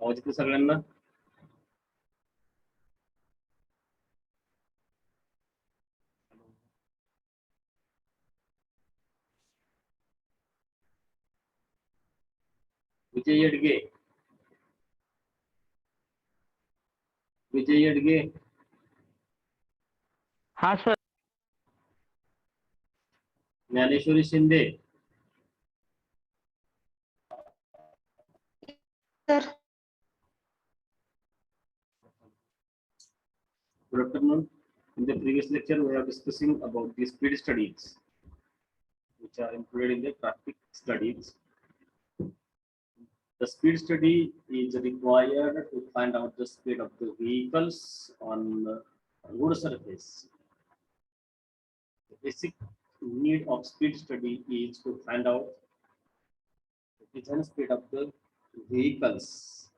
आवाज येतो सगळ्यांना? विजय येडगे, विजय येडगे, हाँ sir. Dnyaneshwari Shinde, sir. Good afternoon. In the previous lecture, we are discussing about the speed studies, which are included in the traffic studies. The speed study is required to find out the speed of the vehicles on road surface. The basic need of speed study is to find out the design speed of the vehicles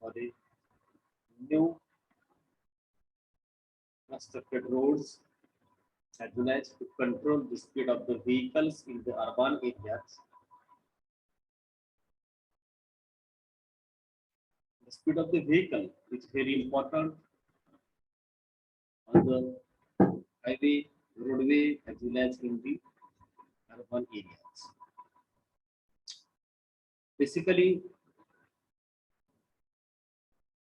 for the new constructed roads, as well as to control the speed of the vehicles in the urban areas. The speed of the vehicle is very important on the highway, roadway, as well as in the urban areas. Basically,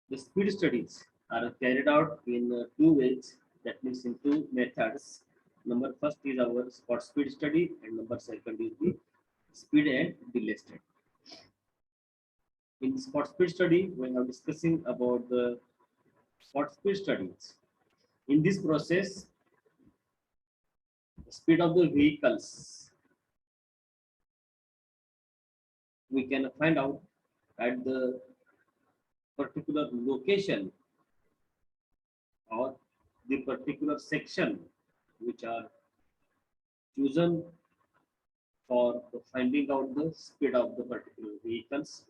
the speed studies are carried out in two ways, that means in two methods. Number first is our spot speed study, and number second is the speed and delay study. In spot speed study, we are discussing about the spot speed studies. In this process, the speed of the vehicles we can find out at the particular location or the particular section which are chosen for finding out the speed of the particular vehicles.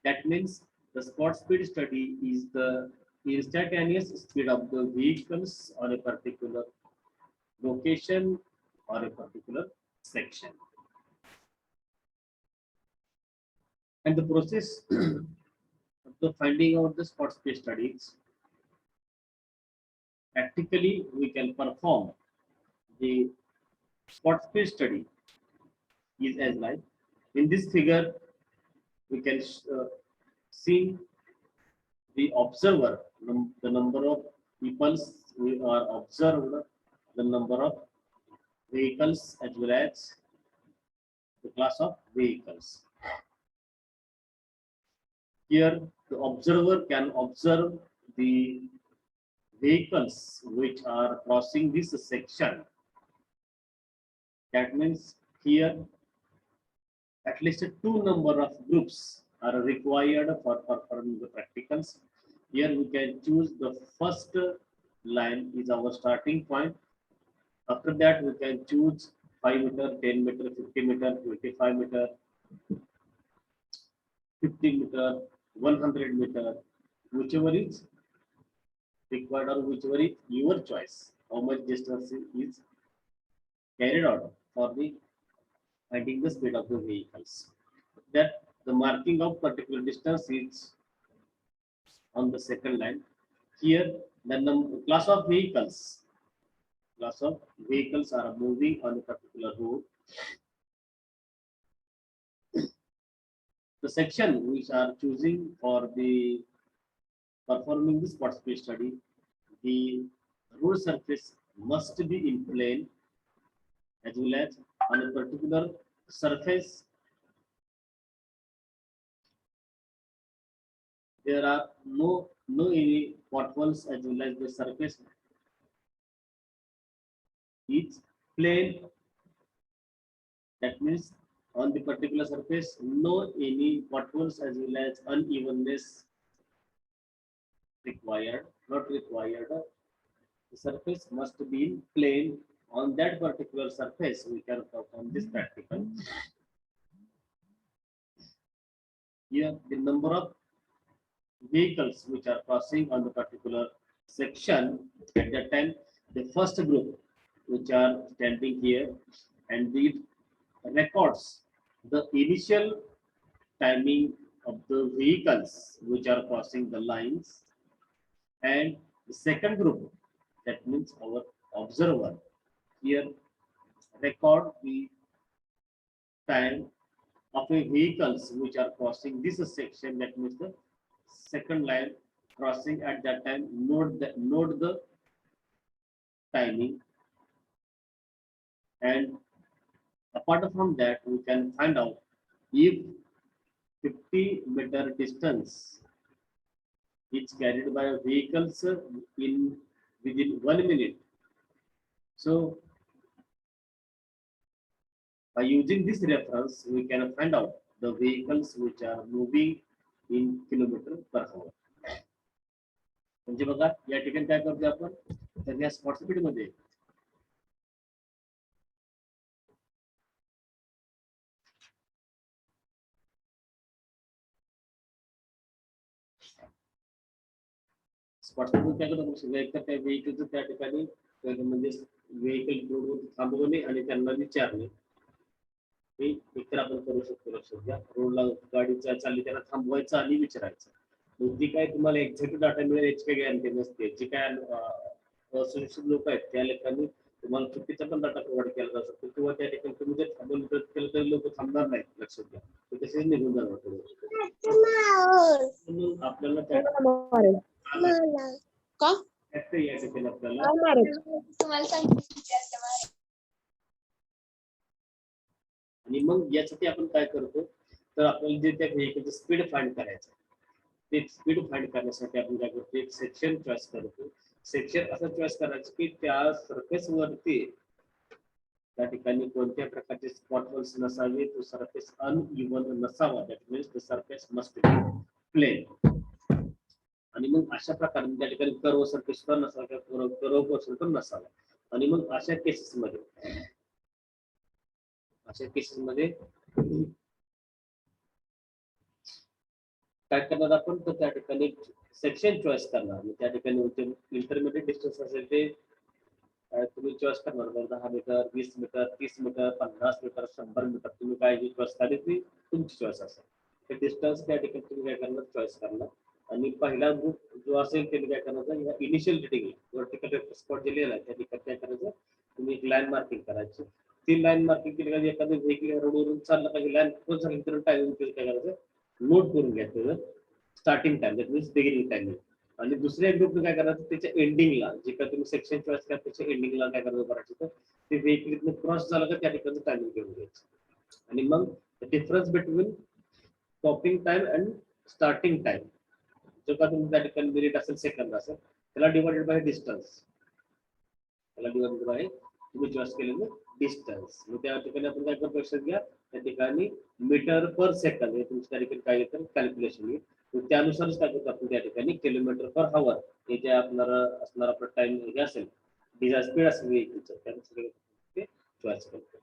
That means the spot speed study is the instantaneous speed of the vehicles on a particular location or a particular section. And the process of the finding out the spot speed studies, practically we can perform the spot speed study is as like in this figure we can see the observer, the number of people we are observed, the number of vehicles as well as the class of vehicles. Here the observer can observe the vehicles which are crossing this section. That means here at least two number of groups are required for performing the practicals. Here we can choose the first line is our starting point. After that we can choose 5 meter, 10 meter, 50 meter, 25 meter, 50 meter, 100 meter, whichever is required or whichever is your choice. How much distance is carried out for the finding the speed of the vehicles. That the marking of particular distance is on the second line. Here the class of vehicles are moving on a particular road. The section which are choosing for the performing the spot speed study, the road surface must be in plane as well as on a particular surface there are no any potholes as well as the surface is plane. That means on the particular surface no any potholes as well as unevenness required, not required. The surface must be in plane. On that particular surface we can perform this practical. Here the number of vehicles which are crossing on the particular section at that time, the first group which are standing here and it records the initial timing of the vehicles which are crossing the lines, and the second group, that means our observer, here record the time of a vehicles which are crossing this section, that means the second line crossing at that time. Note the timing, and apart from that we can find out if 50-meter distance is carried by vehicles in within 1 minute. So by using this reference, we can find out the vehicles which are moving in kilometer per hour. म्हणजे बघा या ठिकाणी काय करतो आपण, तर या spot speed मध्ये स्पॉट स्पीड काय करतो, एक तर त्या व्हेकलचं त्या ठिकाणी म्हणजे व्हेकल रोडवर थांबवणे आणि त्यांना विचारणे, हे एकतर आपण करू शकतो. लक्षात घ्या, रोडला गाडी चालली त्यांना थांबवायचं आणि विचारायचं. जी काय तुम्हाला एक्झॅक्ट डाटा मिळेल याची काही गॅरंटी नसते. जे काय असुरक्षित लोक आहेत त्या लोकांनी तुम्हाला चुकीचा पण डाटा प्रोव्हाइड केला जाऊ शकतो, किंवा त्या ठिकाणी तुम्ही जर थांबवून केलं तरी लोक थांबणार नाहीत. लक्षात घ्या, ते तसेच निघून जाणार म्हणून आपल्याला त्या या ठिकाणी आपल्याला आणि मग यासाठी आपण काय करतो, तर आपल्याला जे त्या व्हेकलचं स्पीड फाइंड करायचं, ते स्पीड फाइंड करण्यासाठी आपण काय करतो, एक सेक्शन चॉईस करतो. सेक्शन असं चॉईस करायचं की त्या सरफेस वरती त्या ठिकाणी कोणत्या प्रकारचे स्पॉटवर्स नसावे, तो सरफेस अनइव्हन नसावा, that means the surface must be plane. आणि मग अशा प्रकारे त्या ठिकाणी कर्व सरफेस पण नसावा किंवा कर्व पोर्शन पण नसावा. आणि मग अशा केसेसमध्ये काय करणार आपण, तर त्या ठिकाणी सेक्शन चॉईस करणार. त्या ठिकाणी इंटरमिडिएट डिस्टन्स असेल ते तुम्ही चॉईस करणार. 10 metre, 20 metre, 30 metre, 50 metre, 100 metre, तुम्ही काय जी चॉईस काढली ती तुमची चॉईस असेल. ते डिस्टन्स त्या ठिकाणी तुम्ही काय करणार, चॉईस करणार. आणि पहिला ग्रुप जो असेल त्यांनी काय करायचं, इनिशियल रिडिंग वर्टिकल स्पॉट जे लिहिला आहे त्या ठिकाणी काय करायचं, तुम्ही एक लाईन मार्किंग करायची. ती लाईन मार्किंग केली का एखादं व्हेकल रोडवरून चाललं का लाईन क्रॉस झाली तर टायमिंग काय करायचं, नोट करून घ्यायचं starting time, that means beginning timing. आणि दुसऱ्या ग्रुपने काय करायचं, त्याच्या एंडिंगला जे काय तुम्ही सेक्शन चॉईस करा त्याच्या एंडिंगला काय करायचं, करायचं ते व्हेकल क्रॉस झालं का त्या ठिकाणी टायमिंग घेऊन घ्यायचं. आणि मग difference between stopping time and starting time जो का तुम्ही त्या ठिकाणी मिनिट असेल, सेकंद असेल, त्याला डिवाइडेड बाय डिस्टन्स, त्याला डिवाइडेड बाय तुम्ही चॉईस केलेलं डिस्टन्स. मग त्या ठिकाणी आपण काय करतो, लक्षात घ्या, त्या ठिकाणी मीटर पर सेकंद हे तुमच्या ठिकाणी काय येतं कॅल्क्युलेशन येईल. त्यानुसारच काय करतो आपण त्या ठिकाणी किलोमीटर पर हवर हे जे असणार आपला टाइम हे असेल, डिझायर स्पीड असेल व्हेकलचं, त्यानुसार ते चॉईस करतो.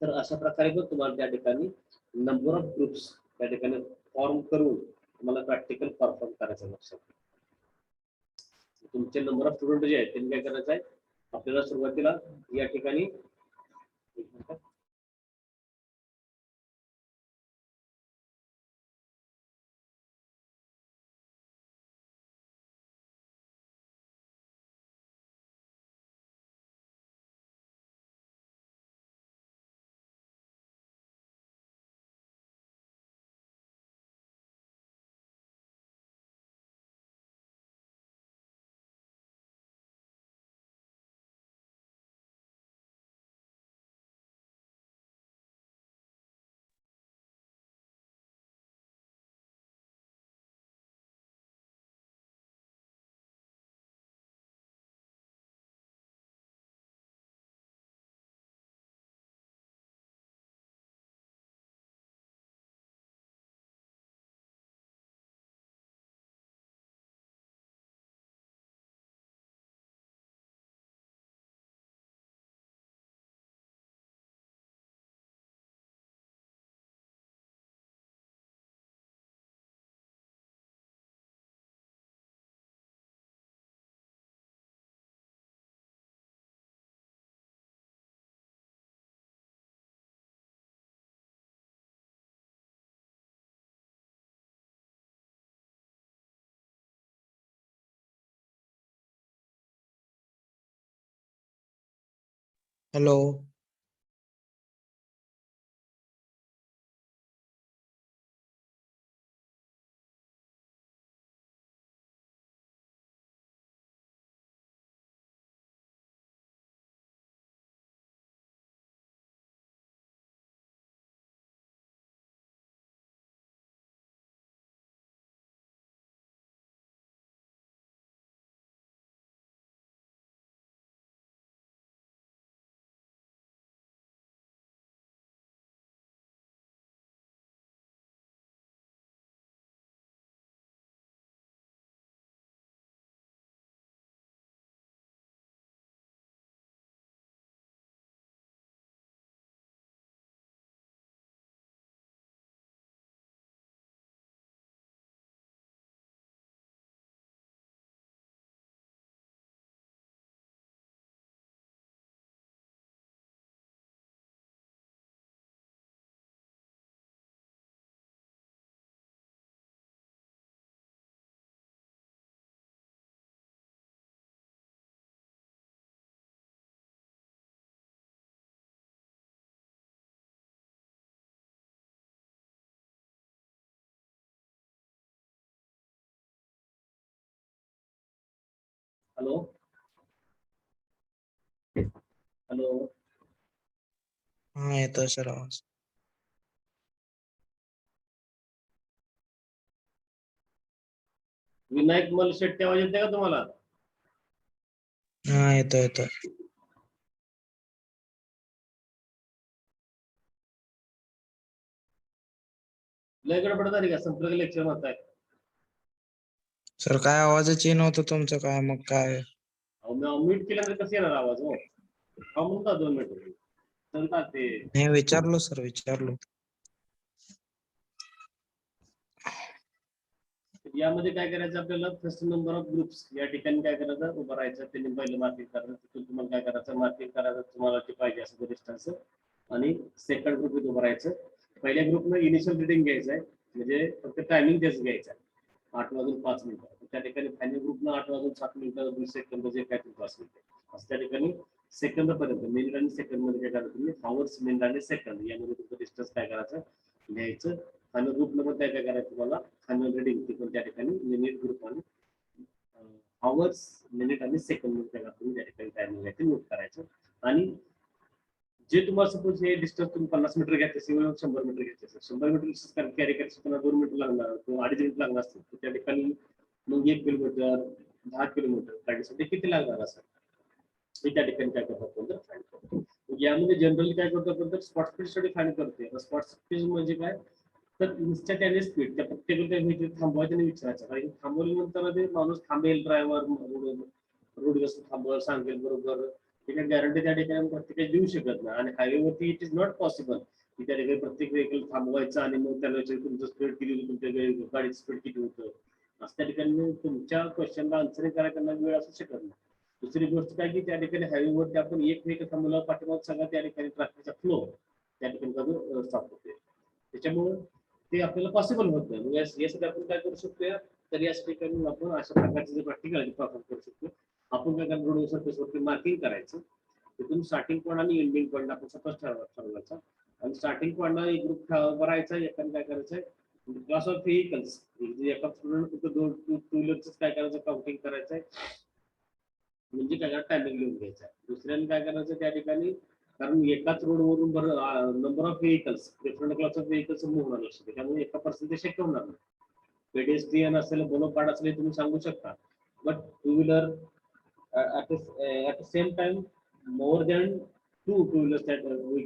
तर अशा प्रकारे पण तुम्हाला त्या ठिकाणी नंबर ऑफ ग्रुप्स त्या ठिकाणी फॉर्म करून तुम्हाला प्रॅक्टिकल परफॉर्म करायचं. लक्षात तुमचे नंबर ऑफ स्टुडंट जे आहेत त्यांनी काय करायचं आहे, आपल्याला सुरुवातीला या ठिकाणी हॅलो. हॅलो. हॅलो. हा येतोय सर आवाज. विनायक मलशेट्टी आवाज येते का तुम्हाला? हा येतोय. लय गडबड झाली का? संपलं लेक्चर म्हणताय? सर काय आवाजच येत नव्हतं तुमचं, काय मग काय? अहो म्यूट केल्यानंतर कसं येणार आवाज हो? थांबून जा 2 मिनिटं. चालतात ते. नाही विचारलो सर, विचारलो. यामध्ये काय करायचं आपल्याला, फर्स्ट नंबर ऑफ ग्रुप्स या ठिकाणी काय करायचं, उभं राहायचं. त्यांनी पहिलं मार्किंग करायचं. तिथून तुम्हाला काय करायचं, मार्किंग करायचं तुम्हाला जे पाहिजे असं डिस्टन्स. आणि सेकंड ग्रुप उभं राहायचं. पहिल्या ग्रुपनं इनिशियल रिडिंग घ्यायचं आहे, म्हणजे फक्त टायमिंग त्याच घ्यायचं आहे, 8:05 त्या ठिकाणी फायनल ग्रुपनं 8:07 20 सेकंद जे काय तुमचं असेल असं त्या ठिकाणी सेकंद पर्यंत मिनिट आणि सेकंड मध्ये काय करायचं तुम्ही, हॉवर्स मिनिट आणि सेकंद यामध्ये तुमचं डिस्टन्स काय करायचं घ्यायचं. फायनल ग्रुप नंबर काय करायचं तुम्हाला, फायनल रिडिंग ती पण त्या ठिकाणी मिनिट ग्रुप आणि हॉवर्स मिनिट आणि सेकंड मध्ये काय तुम्ही त्या ठिकाणी टायमिंग घ्यायचं नोट करायचं. आणि जे तुम्हाला सपोज हे डिस्टन्स तुम्ही 50 मीटर घ्यायचं असेल, 100 मीटर घ्यायचं असेल, 100 मीटर कॅरी करायचं तुम्हाला 2 मिनिट लागणार, 2.5 मिनिट लागणार असतील, तर त्या ठिकाणी मग 1 किलोमीटर 10 किलोमीटर काढण्यासाठी किती लागणार असं हे त्या ठिकाणी काय करतो आपण तर फाईंड करतो. यामध्ये जनरली काय करतो आपण तर स्पॉट स्पीड स्टडी फाईंड करते. स्पॉट स्पीड म्हणजे काय, तर इन्स्टंटेनियस स्पीड त्या प्रत्येक थांबवायचं आणि विचारायचं, कारण थांबवल्यानंतर ते माणूस थांबेल, ड्रायव्हर रोड थांबव सांगेल बरोबर, ठीक आहे, गॅरंटी त्या ठिकाणी प्रत्येक देऊ शकत नाही. आणि हायवेवरती इट इज नॉट पॉसिबल की त्या ठिकाणी प्रत्येक व्हेकल थांबवायचं आणि मग त्याला तुमचं स्पीड किती होतं, तुमच्या गाडीचं स्पीड किती होतं असं त्या ठिकाणी तुमच्या क्वेश्चनला आन्सर करायला त्यांना वेळ असू शकत नाही. दुसरी गोष्ट काय की त्या ठिकाणी हायवेवरती आपण एक व्हेकल थांबवलं पाठीमाग सगळा त्या ठिकाणी ट्रॅफिकचा फ्लो त्या ठिकाणी स्टॉप होते. त्याच्यामुळे ते आपल्याला पॉसिबल होत नाही. यासाठी आपण काय करू शकतो, तर या ठिकाणी आपण अशा प्रकारचे जे प्रॅक्टिकल परफॉर्म करू शकतो. आपण काय करतो, रोड सरफेसवरती मार्किंग करायचं, तिथून स्टार्टिंग पॉईंट आणि एंडिंग पॉईंट आपण सतत ठरवायचा. आणि स्टार्टिंग पॉईंटला एक ग्रुप भरायचा, एकाने काय करायचंय क्लास ऑफ व्हेकल्स, एका स्टुडंट फक्त टू व्हीलरच काय करायचं काउंटिंग करायचंय, म्हणजे काय टायमिंग लिहून घ्यायचा. दुसऱ्याने काय करायचं त्या ठिकाणी, कारण एकाच रोडवरून number of vehicles different class of vehicles move होणार असते, त्यामुळे एका पर्सन ते शक्य होणार नाही. पेडेस्ट्रियन असेल, बोलोपार्ड असेल तुम्ही सांगू शकता, but two wheeler at the same time more than two wheelers that we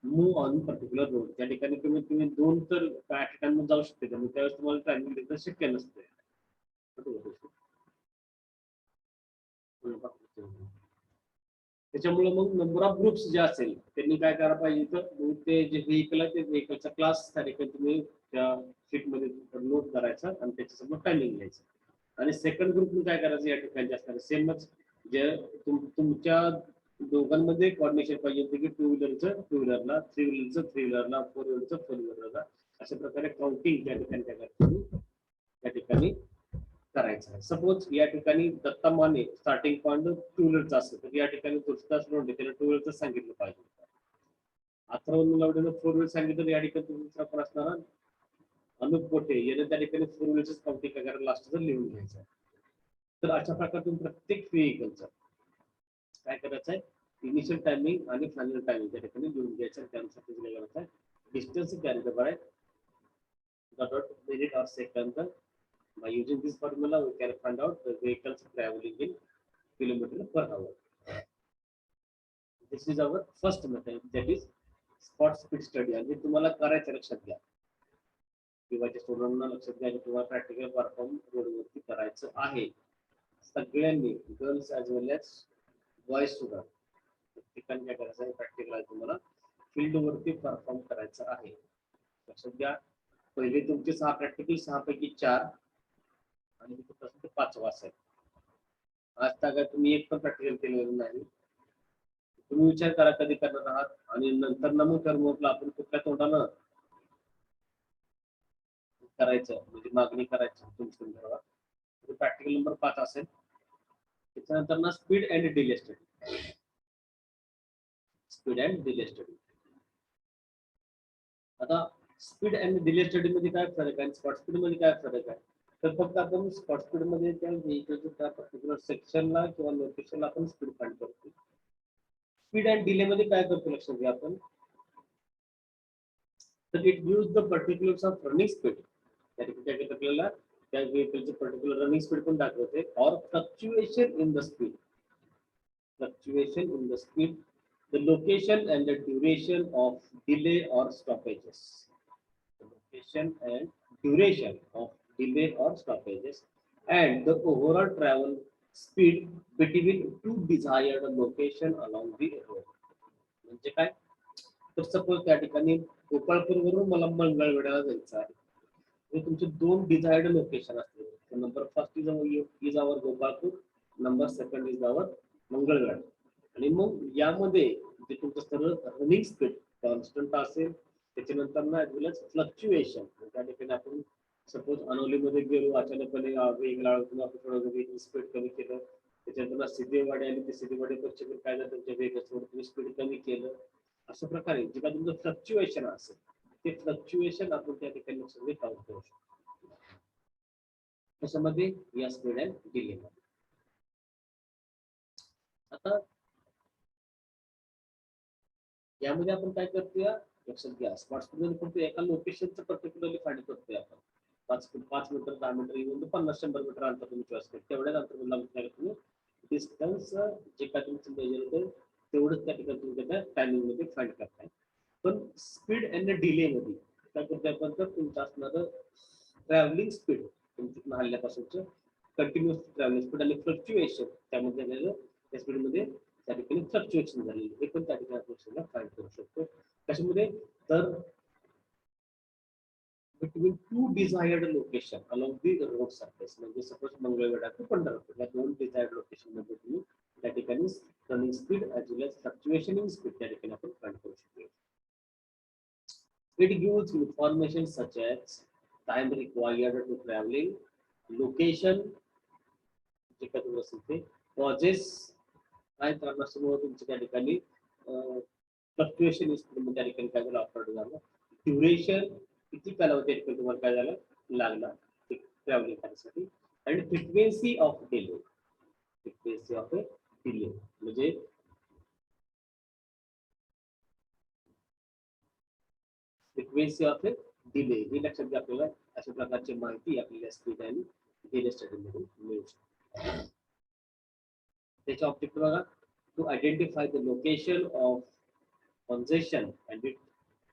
move on particular road, त्या ठिकाणी तुम्ही 2 तर त्या ठिकाणी जाऊ शकते, त्यामुळे त्यावेळेस तुम्हाला टायमिंग देणं शक्य नसते. त्याच्यामुळे मग नंबर ऑफ ग्रुप्स जे असेल त्यांनी काय करायला पाहिजे, तर ते जे व्हेकल आहे ते व्हेकलचा क्लास त्या ठिकाणी तुम्ही त्या शीटमध्ये नोट करायचा आणि त्याच्यासमोर टायमिंग घ्यायचं. आणि सेकंड ग्रुपने काय करायचं या ठिकाणी असणार सेमच, जे तुमच्या दोघांमध्ये कॉर्डिनेशन पाहिजे होते की टू व्हीलरचं टू व्हीलरला, थ्री व्हीलरचं थ्री व्हीलरला, फोर व्हीलरचं फोर व्हीलरला, अशा प्रकारे काउंटिंग त्या ठिकाणी काय करायचं त्या ठिकाणी करायचं आहे. सपोज या ठिकाणी Datta Mane starting point two व्हीलरचा असेल तर या ठिकाणी तुळशीदास लोंढे त्याने टू व्हीलरचं सांगितलं पाहिजे. अथर्व नलवडेनं फोर व्हीलर सांगितलं तर या ठिकाणी दुसरा पण असणार अनुप कोठे याने त्या ठिकाणी फोर व्हीलरच काउंटिंग करायला लास्ट जर लिहून घ्यायचं. तर अशा प्रकारे तुम्ही प्रत्येक व्हेकलचं काय करायचं आहे, इनिशियल टायमिंग आणि फायनल टायमिंग त्या ठिकाणी लिहून घ्यायचं. त्यानुसार तुम्ही काय करायचं आहे, distance carry by dot minute or second. By using this formula, we can find out the vehicles traveling in kilometer per hour. This is our first method, that is spot speed study. आणि हे तुम्हाला करायचं लक्षात घ्या किंवा त्या स्टुडंटना लक्षात घ्या की तुम्हाला प्रॅक्टिकल परफॉर्म रोडवरती करायचं आहे. सगळ्यांनी girls as well age boys student ठिकाणी काय करायचं आहे, प्रॅक्टिकल आहे तुम्हाला फील्डवरती परफॉर्म करायचं आहे. लक्षात घ्या पहिले तुमचे 6 प्रॅक्टिकल 6 पैकी 4 आणि ते 5वा असेल. आज तक तुम्ही एक पण प्रॅक्टिकल केलेलं नाही. तुम्ही विचार करा कधी करणार आहात आणि नंतर मग कर्मोटला आपण कुठल्या तोंडानं करायचं म्हणजे मागणी करायची तुमच्या संदर्भात. प्रॅक्टिकल नंबर 5 असेल. त्याच्यानंतर ना speed and delay study. Speed and delay study. आता स्पीड अँड डिले स्टडी मध्ये काय फरक आहे, स्पॉट स्पीड मध्ये काय फरक आहे, तर फक्त आपण स्पॉट स्पीड मध्ये त्या व्हेकलच्या त्या पर्टिक्युलर सेक्शनला किंवा लोकेशनला आपण स्पीड फाइंड करतो. स्पीड अँड डिले मध्ये काय करतो लक्षात घ्या आपण, तर it gives the particulars of running speed. त्या ठिकाणी आपल्याला त्या व्हेकलचे पर्टिक्युलर रनिंग स्पीड पण दाखवते और fluctuation in the speed. Fluctuation in the speed, the location and the duration of delay or stoppages. The location and duration of delay or stoppages and the overall travel speed between two desired location along the road. म्हणजे काय, तर suppose त्या ठिकाणी गोपाळपूरवरून मला मंगळवेढ्याला जायचं आहे. हे तुमचे 2 डिझायर्ड लोकेशन असतील. Number first is our Gopalpur, number second is our Mangalvedha. आणि मग यामध्ये जे तुमचं सरळ रनिंग स्पीड कॉन्स्टंट असेल त्याच्यानंतर ना फ्लक्च्युएशन. त्या ठिकाणी आपण सपोज अनोलीमध्ये गेलो अचानकपणे वेगळा स्पीड कमी केलं, त्याच्यानंतर सिद्धेवाडी आणि ते सिद्धेवाडी पश्चिम काय झालं तुमच्या वेगाचं स्पीड कमी केलं. अशा प्रकारे जे काय तुमचं फ्लक्च्युएशन असेल ते फ्लक्च्युएशन आपण त्या ठिकाणी सगळे काउंट करू शकतो. त्याच्यामध्ये या स्पीड अँड डिले मध्ये. आता यामध्ये आपण काय करतोय लक्षात घ्या, स्पॉट स्पीड फक्त एका लोकेशनचं पर्टिक्युलरली फाइंड करतोय आपण. 5 मीटर 10 मीटर इव्हन 50-100 मीटर अंतर तुम्ही चॉईस करता. तेवढ्याच अंतर तुम्ही डिस्टन्स जे काय तुमचं मेजर होतं तेवढंच त्या ठिकाणी तुम्ही त्या टायमिंग मध्ये फाइंड करताय. पण स्पीड अँड डिले मध्ये काय करतोय आपण, तर तुमचं असणारं ट्रॅव्हलिंग स्पीड तुमच्या हल्ल्यापासूनचं कंटिन्युअस ट्रॅव्हलिंग स्पीड आणि फ्लक्च्युएशन त्यामध्ये त्या स्पीडमध्ये त्या ठिकाणी फ्लक्च्युएशन झालेली हे पण त्या ठिकाणी आपण फाइंड करू शकतो. त्याच्यामध्ये तर between 2 desired location along the road surface म्हणजे सपोज मंगळवेढा ते पंढरपूर या 2 डिझायर्ड लोकेशन मध्ये तुम्ही त्या ठिकाणी running speed as well as fluctuation in speed त्या ठिकाणी आपण फाइंड करू शकतो. It gives information such as time required to travelling, location जे काय तुम्ही असेल ते, कॉजेस काय कारणामुळे तुमच्या त्या ठिकाणी फ्लक्च्युएशन इन त्या ठिकाणी काय झालं ऑफर्ड झालं, ड्युरेशन किती कालावधी तुम्हाला काय झालं लागला ट्रॅव्हलिंग करण्यासाठी, आणि frequency of delay. Frequency of delay म्हणजे फ्रिक्वेन्सी ऑफ डिले हे लक्षात घ्या. आपल्याला अशा प्रकारची माहिती आपल्याला स्पीड आणि डिले स्टडी मध्ये मिळू शकते. त्याचे ऑब्जेक्ट बघा, to identify the location of congestion and it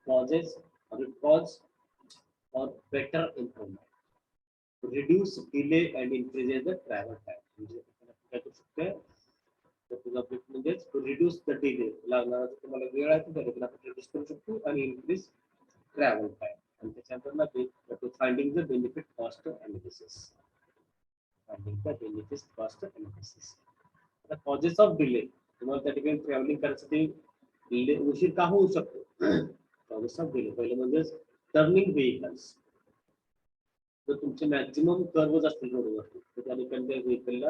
causes or it cause or better improvement, to reduce delay and increases the travel time. म्हणजे काय करू शकते तर तुझा ऑब्जेक्ट म्हणजे टू रिड्यूस द डिले लागणारा तुम्हाला वेळ आहे तो आपण रिड्यूस करू शकतो आणि इन्क्रीज ट्रॅव्हल टाइम. आणि त्याच्यानंतर ना to finding the benefit cost analysis. Finding the benefit cost analysis. आता कॉजेस ऑफ डिले तुम्हाला त्या ठिकाणी ट्रॅव्हलिंग करण्यासाठी उशीर का होऊ शकतो, कॉजेस ऑफ डिले. पहिलं म्हणजे टर्निंग व्हेकल्स. जर तुमचे मॅक्झिमम कर्वच असतील रोडवरती तर त्या ठिकाणी त्या व्हेकलला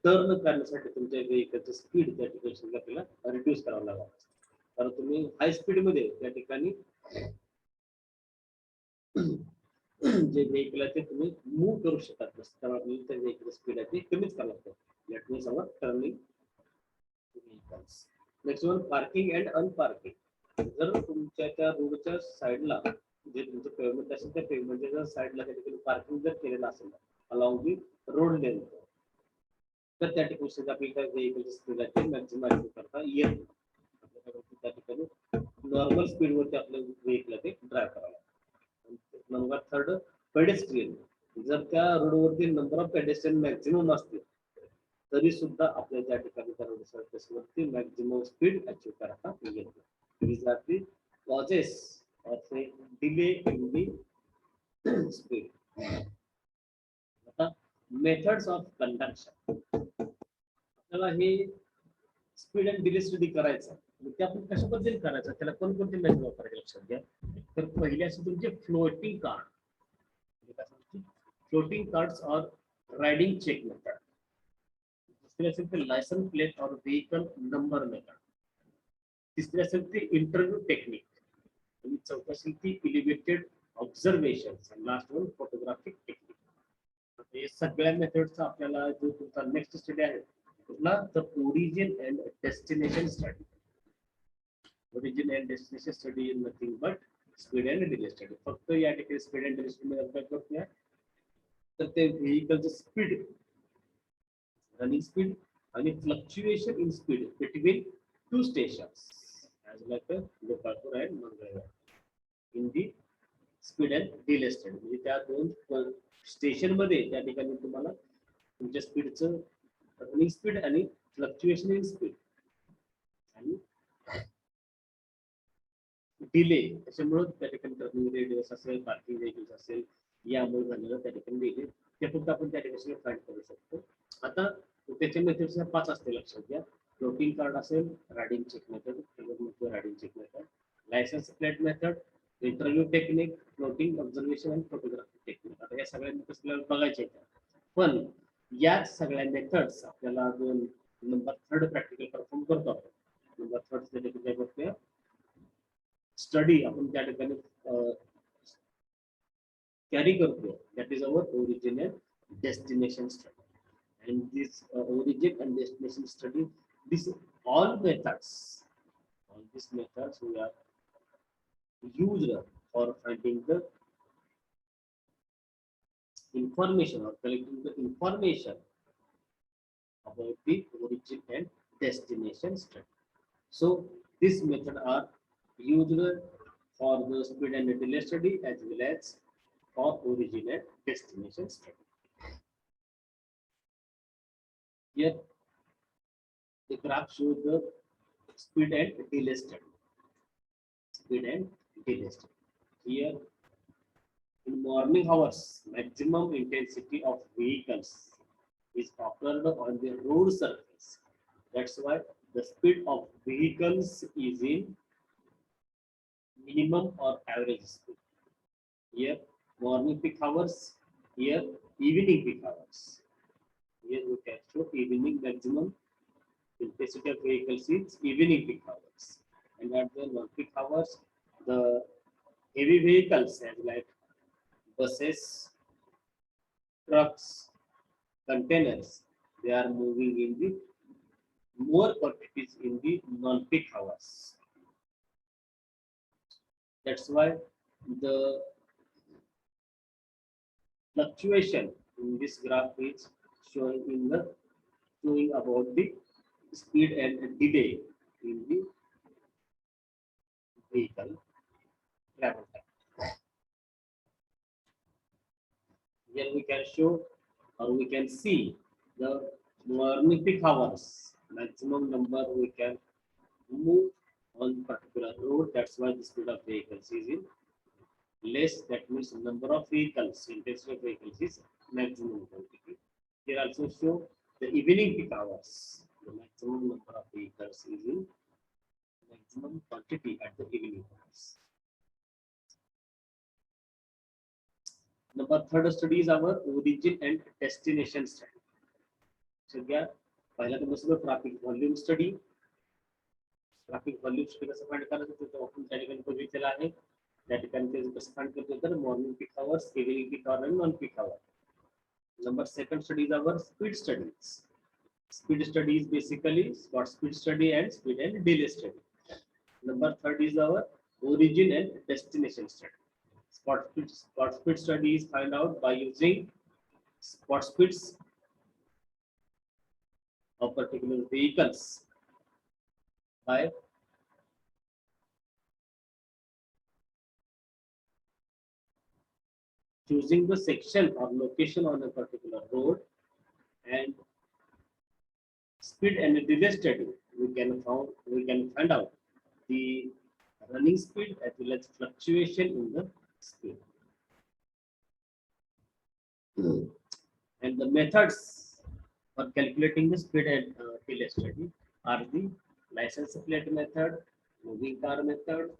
टर्न करण्यासाठी तुमच्या व्हेकलचं स्पीड त्या ठिकाणी आपल्याला रिड्यूस करावं लागेल. कारण तुम्ही हाय स्पीडमध्ये त्या ठिकाणी जे व्हेकल आहे ते तुम्ही मूव्ह करू शकत नसतं, त्यामुळे आपल्याला त्या व्हेकल स्पीड आहे ते कमीच करावं लागतं. Let means our turning vehicles. Next one parking and unparking. जर तुमच्या त्या रोडच्या साईडला जे तुमचं पेमेंट असेल त्या पेमेंटच्या साईडला त्या ठिकाणी पार्किंग जर केलेलं असेल अलॉंग दी रोड लेंथ, तर त्या ठिकाणी आपली त्या व्हेकलची स्पीड आहे ते मॅक्झिमाइज करता येत नाही. आपल्याकडे त्या ठिकाणी नॉर्मल स्पीडवरती आपल्या व्हेकल ते ड्राईव्ह करावं लागतं. Number third, pedestrian. जर त्या रोडवरती नंबर ऑफ पेडेस्ट्रियन मॅक्झिमम असतील तरी सुद्धा आपल्या त्या ठिकाणी त्या रोडवरती मॅक्झिमम स्पीड अचीव करता येत नाही. These are the causes of a delay in the speed. आता मेथड्स ऑफ कंडक्शन. आपल्याला हे स्पीड अँड डिले स्टडी करायचं ते आपण कशा पद्धतीने करायचं, त्याला कोणकोणते मेथड वापरायचे लक्षात घ्या. तर पहिले असे तुमचे floating card. Floating cards or riding check method. दुसरे असेल ते लायसन प्लेट और व्हेकल नंबर मेथड. तिसरी असेल ती इंटरव्ह्यू टेक्निक. आणि चौथी असेल ती elevated observation. Last one photographic technique. हे सगळ्या मेथड्सचा आपल्याला जो तुमचा नेक्स्ट स्टडी आहे कुठला, तर origin and destination study. Origin and destination study is nothing but speed and delay study. फक्त या ठिकाणी स्पीड अँड डिले स्टडी अभ्यास करतोय तर ते व्हेकलचं स्पीड, रनिंग स्पीड आणि fluctuation in speed between two stations as like a Gopalpur and Mangalore in the speed and delay study. म्हणजे त्या दोन स्टेशन मध्ये त्या ठिकाणी तुम्हाला तुमच्या स्पीडचं रनिंग स्पीड आणि फ्लक्च्युएशन इन स्पीड आणि डिले त्याच्यामुळे त्या ठिकाणी टर्निंग रेडियस असेल, पार्किंग रेडियस असेल, यामुळे झालेलं त्या ठिकाणी डिले ते फक्त आपण त्या ठिकाणी फाइंड करू शकतो. आता त्याच्या मेथड्स 5 असते लक्षात घ्या. फ्लोटिंग कार्ड असेल, riding check method, riding check method, licence plate method, interview technique, floating observation आणि फोटोग्राफी टेक्निक. आता या सगळ्या मेथड्स आपल्याला बघायचे आहेत. पण या सगळ्या मेथड्स आपल्याला दोन नंबर थर्ड प्रॅक्टिकल परफॉर्म करतो आपण. नंबर थर्ड काय करतोय स्टडी आपण त्या ठिकाणी कॅरी करतो. That is our origin and destination study. And this origin and destination study, this all these methods we are used for finding the information or collecting the information about the origin and destination study. So these methods are used for the speed and delay study as well as for origin and destination study. Here the graph shows the speed and delay study. Speed and delay study. Here in morning hours, maximum intensity of vehicles is occurred on the road surface. That's why the speed of vehicles is in minimum or average speed. Here morning peak hours, here evening peak hours. Here we can show evening maximum intensity of vehicles is evening peak hours. And at the non-peak hours, the heavy vehicles as like buses, trucks, containers, they are moving in the more quantities in the non-peak hours. That's why the fluctuation in this graph is showing about the speed and delay in the vehicle travel time. Here we can show or we can see the morning peak hours, maximum number we can move on particular road. That's why the speed of vehicles is in less. That means number of vehicles, intensity of vehicles is maximum quantity. Here also show the evening peak hours. The maximum number of vehicles is in maximum quantity at the evening hours. Number third study is our origin and destination study. सगळ्या पहिला तर बसलो traffic volume study. Traffic volume study कसं find करायचं ते आपण त्या ठिकाणी बघितलेलं आहे. त्या ठिकाणी ते कसं फाइंड करतो तर मॉर्निंग पीक आवर्स, इव्हिनिंग पीक आवर आणि non peak hour. Number second study is our speed studies. Speed study is basically what speed study and speed and delay study. Number third is our origin and destination study. Spot speed study is find out by using spot speeds of particular vehicles by choosing the section or location on a particular road, and speed and delay study we can find out the running speed as well as fluctuation in the speed. And the methods for calculating the speed and delay study are the license plate method, moving car method,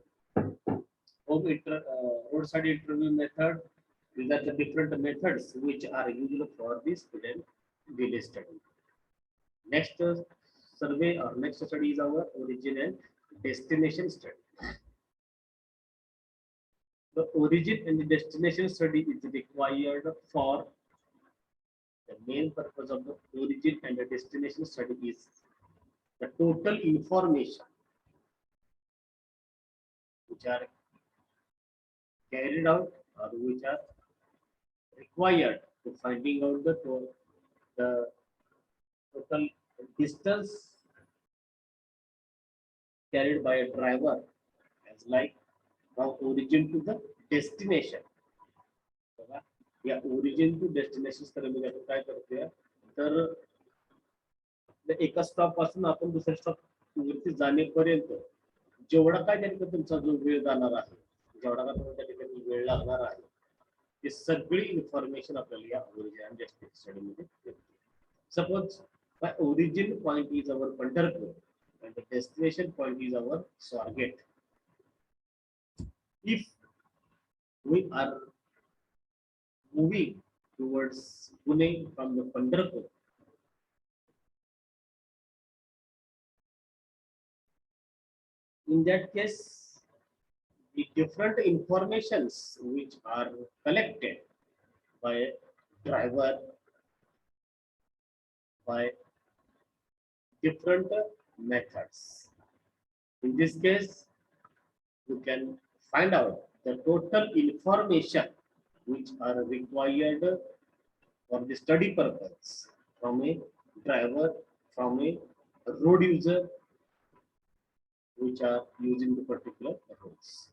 roadside interview method. These are the different methods which are used for the speed and delay study. Next survey or next study is our origin and destination study. The origin and the destination study is required for the main purpose of the origin and the destination study is the total information which are carried out or which are required to finding out the total distance carried by a driver as like from origin to the destination. या origin to destination मध्ये आपण काय करतोय तर एका stop पासून आपण दुसऱ्या स्टॉप वरती जाण्यापर्यंत जेवढा काय त्या ठिकाणी तुमचा जो वेळ जाणार आहे, जेवढा काय तुम्हाला त्या ठिकाणी वेळ लागणार आहे, ते सगळी इन्फॉर्मेशन आपल्याला या origin and destination study मध्ये मिळते. Suppose my origin point is our Pandharpur and the destination point is our Swargate. If we are moving towards Pune from the Pandharpur, in that case, the different informations which are collected by driver by different methods. In this case, you can find out the total information which are required for the study purpose from a driver, from a road user which are using the particular roads.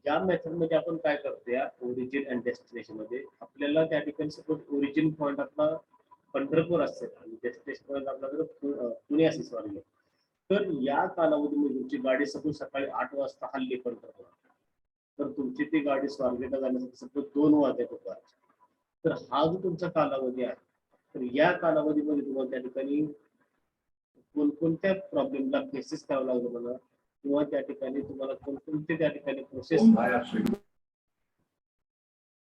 या method मध्ये आपण काय करतो या origin and destination मध्ये आपल्याला त्या ठिकाणी सपोज ओरिजिन पॉइंट आपला पंढरपूर असेल आणि डेस्टिनेशन पॉइंट आपला जर पुणे असेल सॉरी, तर या कालावधीमध्ये तुमची गाडी सपोज सकाळी 8 वाजता हल्ली पंढरपूर, तर तुमची ती गाडी स्वारगेटला जाण्यासाठी सपोज 2 वाजता दुपारचे, तर हा जो तुमचा कालावधी आहे, तर या कालावधीमध्ये तुम्हाला त्या ठिकाणी कोणकोणत्या प्रॉब्लेमला फेसेस करावं लागलं मला, किंवा त्या ठिकाणी तुम्हाला कोणकोणते त्या ठिकाणी प्रोसेस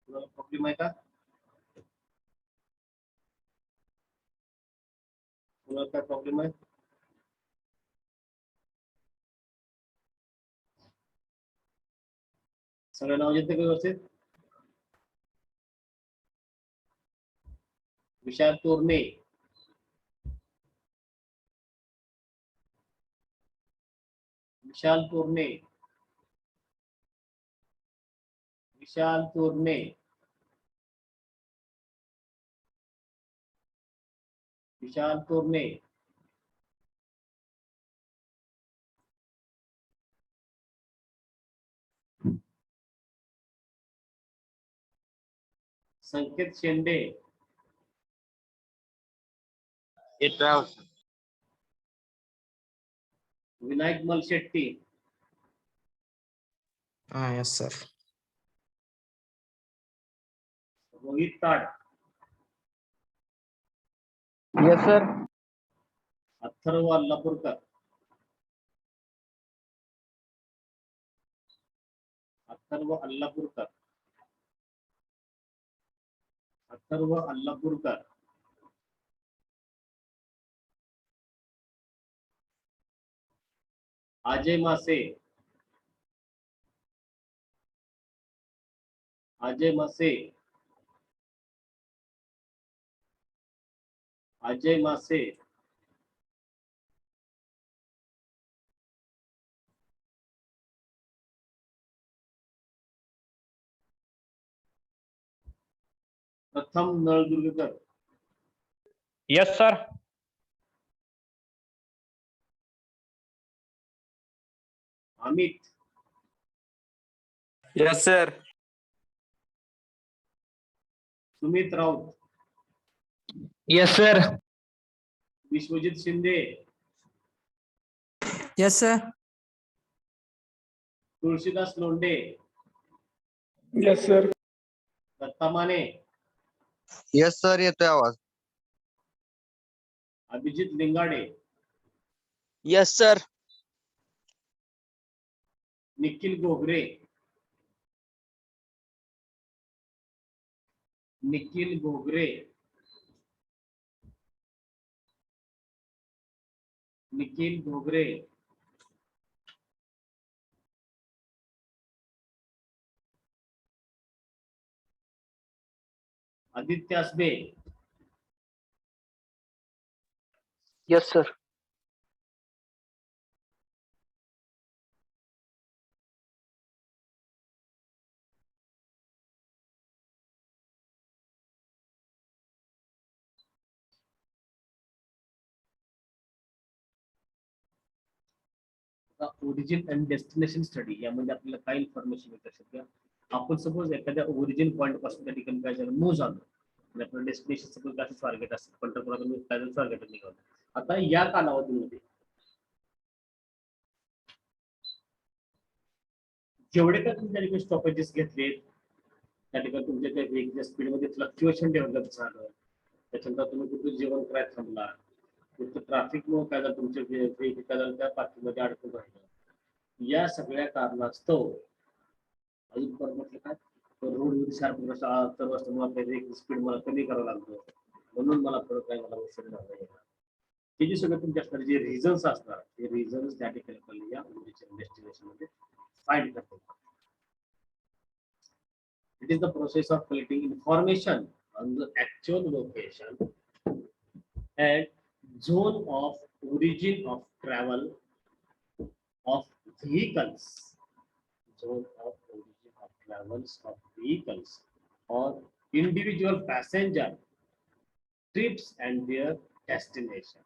प्रॉब्लेम आहे का, तुम्हाला काय प्रॉब्लेम आहे? सगळं नाव येते का व्यवस्थित? विशाल तोरणे, विशाल तोरणे, विशाल तोरणे, विशाल तोरणे, संकेत शेंडे, विनायक मलशेट्टी, हाँ yes sir. Rohit Tad, yes sir. Atharva Allapurkar, Atharva Allapurkar, Atharva Allapurkar, Ajay Mase, Ajay Mase, Ajay Mase, Pratham Naldurgkar, yes sir. Amit, yes sir. Sumit Raut, yes sir. Vishwajit Shinde, yes sir. Tulshidas Londhe, yes sir. Datta Mane, yes sir, येतोय आवाज. Abhijit Lingade, yes sir. Nikhil Ghogare, Nikhil Ghogare, Nikhil Ghogare, Aditya Asbe, yes sir. Origin and destination study यामध्ये आपल्याला काय इन्फॉर्मेशन मिळत असेल. आपण सपोज एखाद्या ओरिजिन पॉईंट पासून त्या ठिकाणी काय झालं मूव झालो आणि आपलं डेस्टिनेशन सपोज काय स्वारगेट असेल, पंढरपुरातून काय झालं स्वारगेट निघालं. आता या कालावधीमध्ये जेवढे काय तुम्ही त्या ठिकाणी स्टॉपेजेस घेतले, त्या ठिकाणी तुमच्या त्या व्हेकच्या स्पीडमध्ये फ्लक्च्युएशन डेव्हलप झालं, त्याच्यानंतर तुम्ही कुठे जेवण करायला थांबला, कुठं ट्रॅफिकमुळे काय झालं, तुमच्या व्हेकल काय झालं त्या पार्किंगमध्ये अडकून राहिलं. या सगळ्या कारणास्तव अजून परत म्हटलं काय रोड शार्प स्पीड मला कमी करावं लागतं, म्हणून मला परत काय मला उशीर झाला. हे जे सगळं तुमच्या असणार जे रिझन्स असणार ते रिझन्स त्या ठिकाणी या डेस्टिनेशन मध्ये फाइंड करतो. It is the process of collecting information on the actual location and zone of origin of travel of vehicles, zone of origin of travels of vehicles or individual passenger trips and their destination.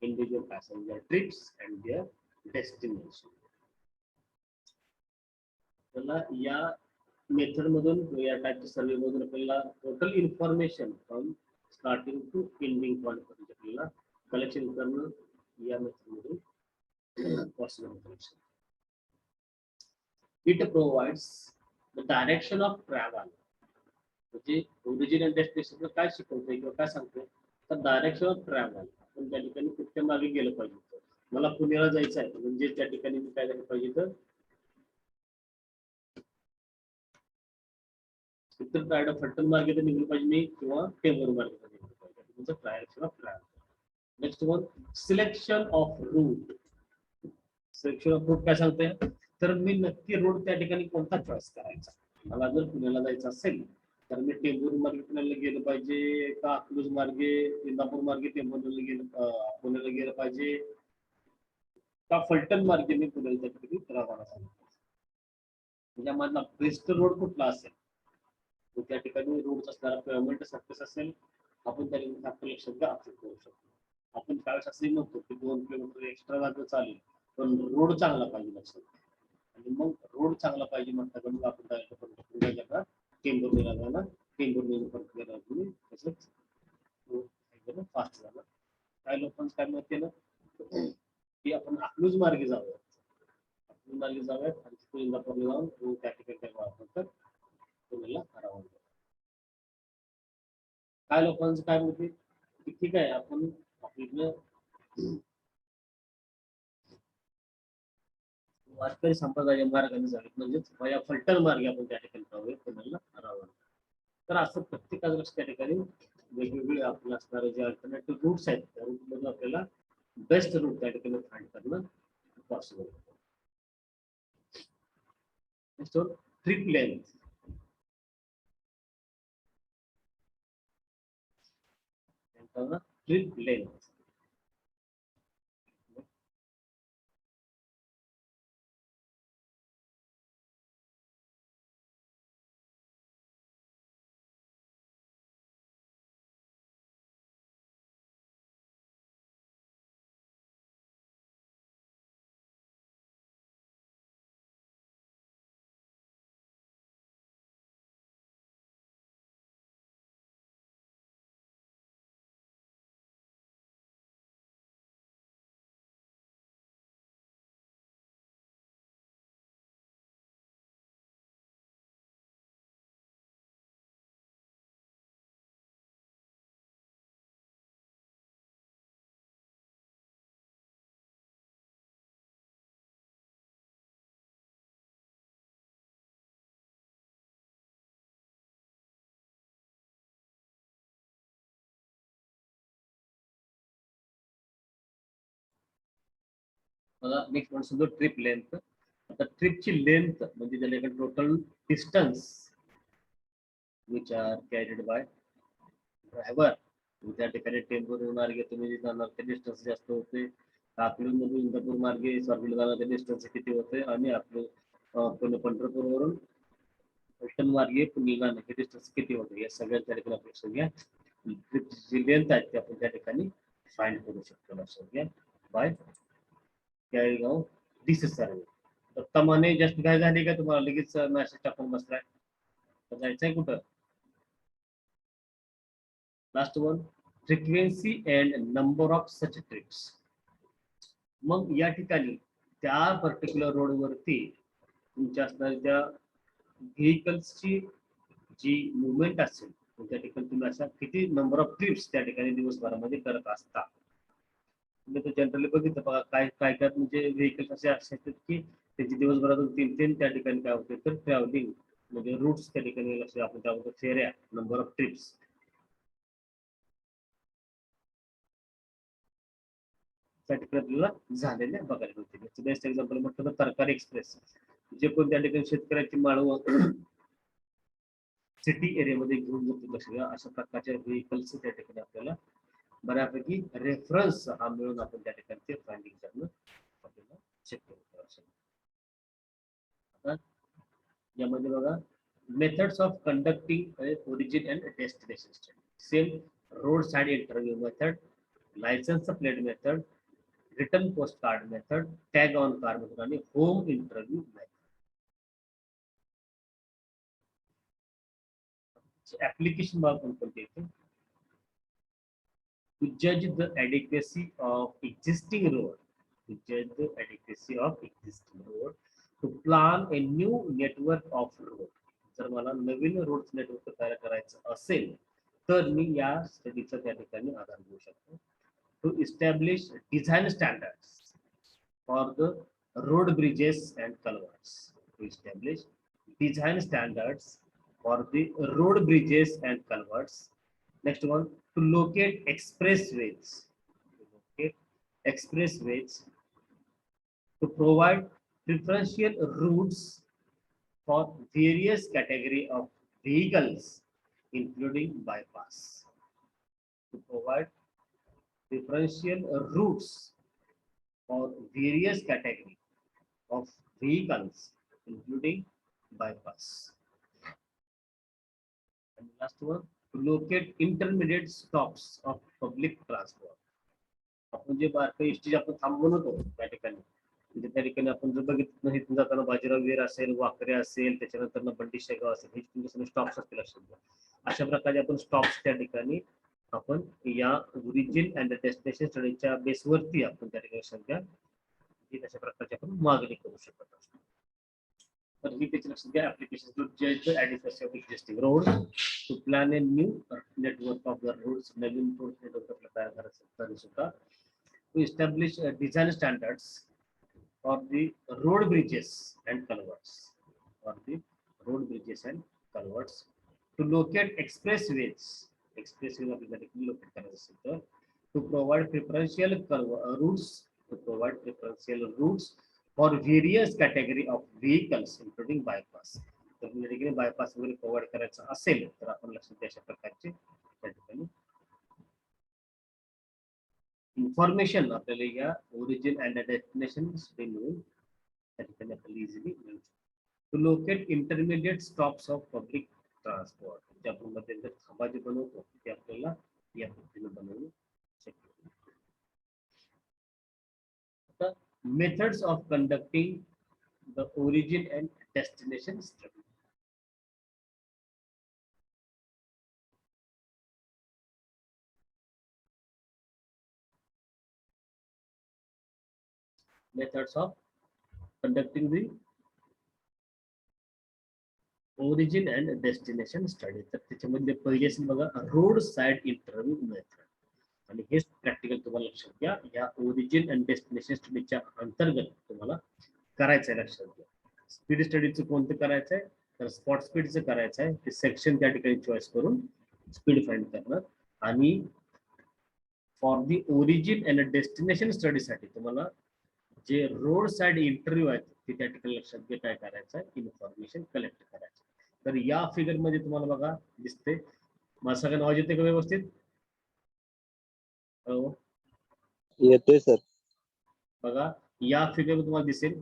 Individual passenger trips and their destination. त्याला या method मधून या टाइपच्या survey मधून आपल्याला total information from starting to ending point पर्यंत आपल्याला collection करणं या मेथड मधून possible. It provides the direction of travel. म्हणजे ओरिजिन अँड डेस्टिनेशन काय शिकवतोय किंवा काय सांगतोय तर डायरेक्शन ऑफ ट्रॅव्हल. आपण त्या ठिकाणी कुठच्या मागे गेलं पाहिजे. मला पुण्याला जायचं आहे म्हणजे त्या ठिकाणी मी काय झालं पाहिजे तर उत्तर फलटण मार्गे निघलं पाहिजे मी किंवा टेंभूर मार्गे निघलं पाहिजे. Direction of travel. Next one selection of route. Selection of route काय सांगतोय तर मी नक्की रोड त्या ठिकाणी कोणता चॉईस करायचा. मला जर पुण्याला जायचं असेल तर मी टेंभूर मार्गे पुण्याला गेलं पाहिजे का अकलूज मार्गे इंदापूर मार्गे टेंभूरला गेलं पुण्याला गेलं पाहिजे का फलटण मार्गे मी पुण्याला त्या ठिकाणी रवाना झालो. त्याच्यामधला बेस्ट रोड कुठला असेल त्या ठिकाणी रोड असणारा पेमेंट सक्सेस असेल आपण त्या ठिकाणी आपलं लक्षात अपडेट करू शकतो. आपण त्यावेळेस असंही म्हणतो की 2 किलोमीटर एक्स्ट्रा लागलं चालेल पण रोड चांगला पाहिजे लक्षात. आणि मग रोड चांगला पाहिजे म्हटलं मग आपण डायरेक्ट टेंभूरला जाणार टेंभूर तसंच फास्ट झालं. काही लोकांचं काय मत केलं की आपण अकलूज मार्गे जाऊयात, अकलूज मार्गे जाऊयात आणि तिथून इंदापूरला जाऊन त्या ठिकाणी वापरतात पुण्याला हरवून. काय लोकांचं काय म्हणते की ठीक आहे आपण आपलं वारकरी संप्रदाय मार्गाने जाऊयात म्हणजेच वया फलटण मार्गे आपण त्या ठिकाणी जाऊयात पुण्याला हरवून. तर असं प्रत्येकाचं लक्ष त्या ठिकाणी वेगवेगळे आपलं असणारे जे अल्टरनेटिव्ह रूट्स आहेत त्या रूट मधून आपल्याला बेस्ट रूट त्या ठिकाणी फाइंड करणं पॉसिबल होतं. ट्रिप लेंथ ट्रिप लेंथ मला नेक्स्ट म्हणून समजा ट्रिप लेंथ. आता ट्रिपची लेंथ म्हणजे त्याला total distance which are carried by driver. त्या ठिकाणी टेम्पो मार्गे तुम्ही जे जाणार ते डिस्टन्स जास्त होते. अकलूजमधून इंदापूर मार्गे स्वारगेट जाणार ते डिस्टन्स किती होते आणि आपलं पंढरपूरवरून रिटर्न मार्गे पुणे जाणं हे डिस्टन्स किती होते या सगळ्या त्या ठिकाणी आपण सगळ्या ट्रिपची जी लेंथ आहे ते आपण त्या ठिकाणी फाइंड करू शकतो. लक्षात घ्या बाय कॅरीगाव डिस्टन्स सर्वे. दत्ता माने जास्त काय झाली का तुम्हाला लगेच मॅसेज टाकून बसलाय तर जायचंय कुठं. Last one frequency and number of such trips. मग या ठिकाणी त्या पर्टिक्युलर रोड वरती तुमच्या असणाऱ्या त्या व्हेकल्सची जी मुवमेंट असेल त्या ठिकाणी तुम्ही अशा किती नंबर ऑफ ट्रिप्स त्या ठिकाणी दिवसभरामध्ये करत असता. तुम्ही जनरली बघितलं बघा काय काय काय म्हणजे व्हेकल्स असे असतात की त्याची दिवसभरातून 3 त्या ठिकाणी काय होते तर ट्रॅव्हलिंग म्हणजे रूट्स त्या ठिकाणी लक्ष आपण त्याबद्दल फेऱ्या नंबर ऑफ ट्रिप्स त्या ठिकाणी आपल्याला झालेल्या बघायला मिळते. बेस्ट एक्झाम्पल म्हटलं तर तरकारी एक्सप्रेस जे कोण त्या ठिकाणी शेतकऱ्याची माळव सिटी एरियामध्ये घेऊन जातो लक्ष घ्या अशा प्रकारच्या व्हेकल्स त्या ठिकाणी आपल्याला बऱ्यापैकी रेफरन्स हा मिळून आपण त्या ठिकाणी ते फाइंडिंग करणं आपल्याला शक्य होतं. आता यामध्ये बघा methods of conducting origin and destination study. Same road side interview method, licence plate method, return post card method, tag on curve method आणि होम इंटरव्ह्यू मेथड. ऍप्लिकेशन भाग कोणते येते. To judge the adequacy of existing road, to plan a new network of road. जर मला नवीन road network तयार करायचं असेल तर मी या स्टडीचा त्या ठिकाणी आधार घेऊ शकतो. To establish design standards for the road bridges and culverts. To establish design standards for the road bridges and culverts. Next one, to locate expressways. To provide preferential routes for various category of vehicles, including bypass. To provide preferential routes for various category of vehicles, including bypass. And last one, to locate intermediate stops of public transport. आपण जे बारकाई ST आपण थांबवून होतो त्या ठिकाणी म्हणजे त्या ठिकाणी आपण जर बघितलं इथून जाताना बाजीराव वीर असेल, वाकरे असेल, त्याच्यानंतर बंडी शेगाव असेल हे तुमचे सगळे स्टॉप्स असतील लक्षात घ्या. अशा प्रकारे आपण स्टॉप्स त्या ठिकाणी आपण या ओरिजिन अँड डेस्टिनेशन स्टडीच्या बेसवरती आपण त्या ठिकाणी सध्या तशा प्रकारची आपण मागणी करू शकत असतो. तर ही त्याची लक्षात घ्या ऍप्लिकेशन टू जज the adequacy of existing road, to plan a new network of the roads. नवीन रोड नेटवर्क आपल्याला तयार करायचं तरी सुद्धा. To establish design standards for the road bridges and culverts. To locate expressways आपल्याला लोकेट करायचं असेल तर to provide preferential routes for various category of vehicles including bypass. तर या ठिकाणी बायपास वगैरे प्रोव्हाइड करायचं असेल तर आपण लक्षात घ्या अशा प्रकारचे त्या ठिकाणी इन्फॉर्मेशन आपल्याला या ओरिजिन अँड डेस्टिनेशन स्ट्रीम मिळून त्या ठिकाणी आपल्याला इझिली मिळू शकतो. To locate intermediate stops of public transport, जे आपण मध्यंतर थांबा जे बनवतो ते आपल्याला या पद्धतीने बनवू शकतो. आता methods of conducting the origin and destination study. Methods of conducting the origin and destination study. तर त्याच्यामध्ये पहिले असेल बघा रोड साइड इंटरव्ह्यू मेथड, आणि हेच प्रॅक्टिकल तुम्हाला लक्षात घ्या. या ओरिजिन अँड डेस्टिनेशन स्टडीच्या अंतर्गत तुम्हाला करायचं आहे. लक्षात घ्या स्पीड स्टडीचं कोणतं करायचं आहे तर स्पॉट स्पीडचं करायचं आहे. ते सेक्शन त्या ठिकाणी चॉईस करून स्पीड फाइंड करणार. आणि for the origin and destination स्टडीसाठी तुम्हाला जे रोड साइड इंटरव्ह्यू आहेत ते त्या ठिकाणी लक्षात घ्या काय करायचं आहे इन्फॉर्मेशन कलेक्ट करायचं. तर या फिगर मध्ये तुम्हाला बघा दिसते, मला सगळं नाव येते का व्यवस्थित? हो येतोय सर. बघा या फिगर तुम्हाला दिसेल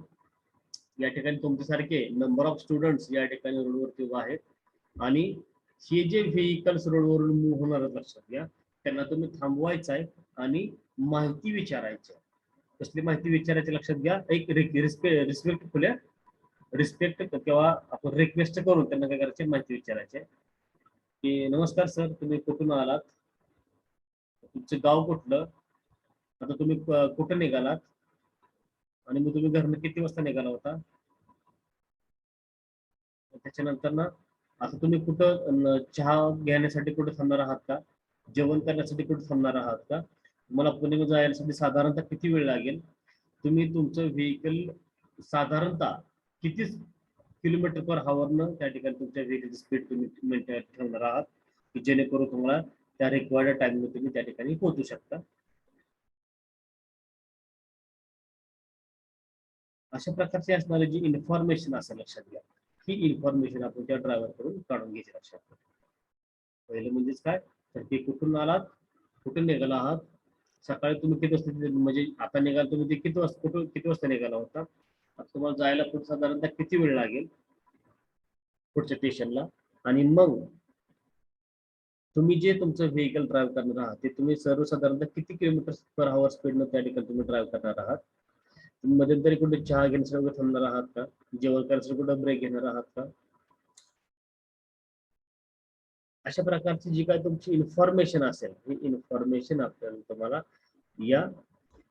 या ठिकाणी तुमच्यासारखे नंबर ऑफ स्टुडंट्स या ठिकाणी रोडवरती उभा आहेत, आणि हे जे व्हेकल्स रोडवरून मूव्ह होणार आहेत लक्षात घ्या त्यांना तुम्ही थांबवायचं आहे आणि माहिती विचारायची आहे. कसली माहिती विचारायची लक्षात घ्या. एक रिस्पेक्ट किंवा आपण रिक्वेस्ट करून त्यांना काय करायचे माहिती विचारायचे की नमस्कार सर, तुम्ही कुठून आलात, तुमचं गाव कुठलं, आता तुम्ही कुठं निघालात, आणि मग तुम्ही घरनं किती वाजता निघाला होता. त्याच्यानंतर ना आता तुम्ही कुठं चहा घेण्यासाठी कुठे थांबणार आहात का, जेवण करण्यासाठी कुठे थांबणार आहात का, मला पुणे जायसाठी साधारणतः किती वेळ लागेल, तुम्ही तुमचं व्हेकल साधारणतः किती किलोमीटर पर हॉवरनं त्या ठिकाणी तुमच्या व्हेकलची स्पीड तुम्ही ठेवणार आहात की जेणेकरून तुम्हाला त्या रिक्वायर्ड टाइममध्ये तुम्ही त्या ठिकाणी पोहोचू शकता. अशा प्रकारची असणारी जी इन्फॉर्मेशन असेल लक्षात घ्या, ही इन्फॉर्मेशन आपण त्या ड्रायव्हर कडून काढून घ्यायची लक्षात घ्या. पहिलं म्हणजेच काय तर ते कुठून आलात, कुठून निघाला आहात, सकाळी तुम्ही किती वाजता म्हणजे आता निघाल तुम्ही ते किती वाजता कुठून किती वाजता निघाला होता, आता तुम्हाला जायला पुढे साधारणतः किती वेळ लागेल पुढच्या स्टेशनला, आणि मग तुम्ही जे तुमचं व्हेकल ड्राईव्ह करणार आहात ते तुम्ही सर्वसाधारणतः किती किलोमीटर पर आवर स्पीडनं त्या ठिकाणी तुम्ही ड्राईव्ह करणार आहात. तुम्ही मध्यंतरी कुठे चहा घेण्यासाठी वगैरे थांबणार आहात का, जेवण करण्यासाठी कुठे ब्रेक घेणार आहात का. अशा प्रकारची जी काय तुमची इन्फॉर्मेशन असेल ही इन्फॉर्मेशन आपल्याला तुम्हाला या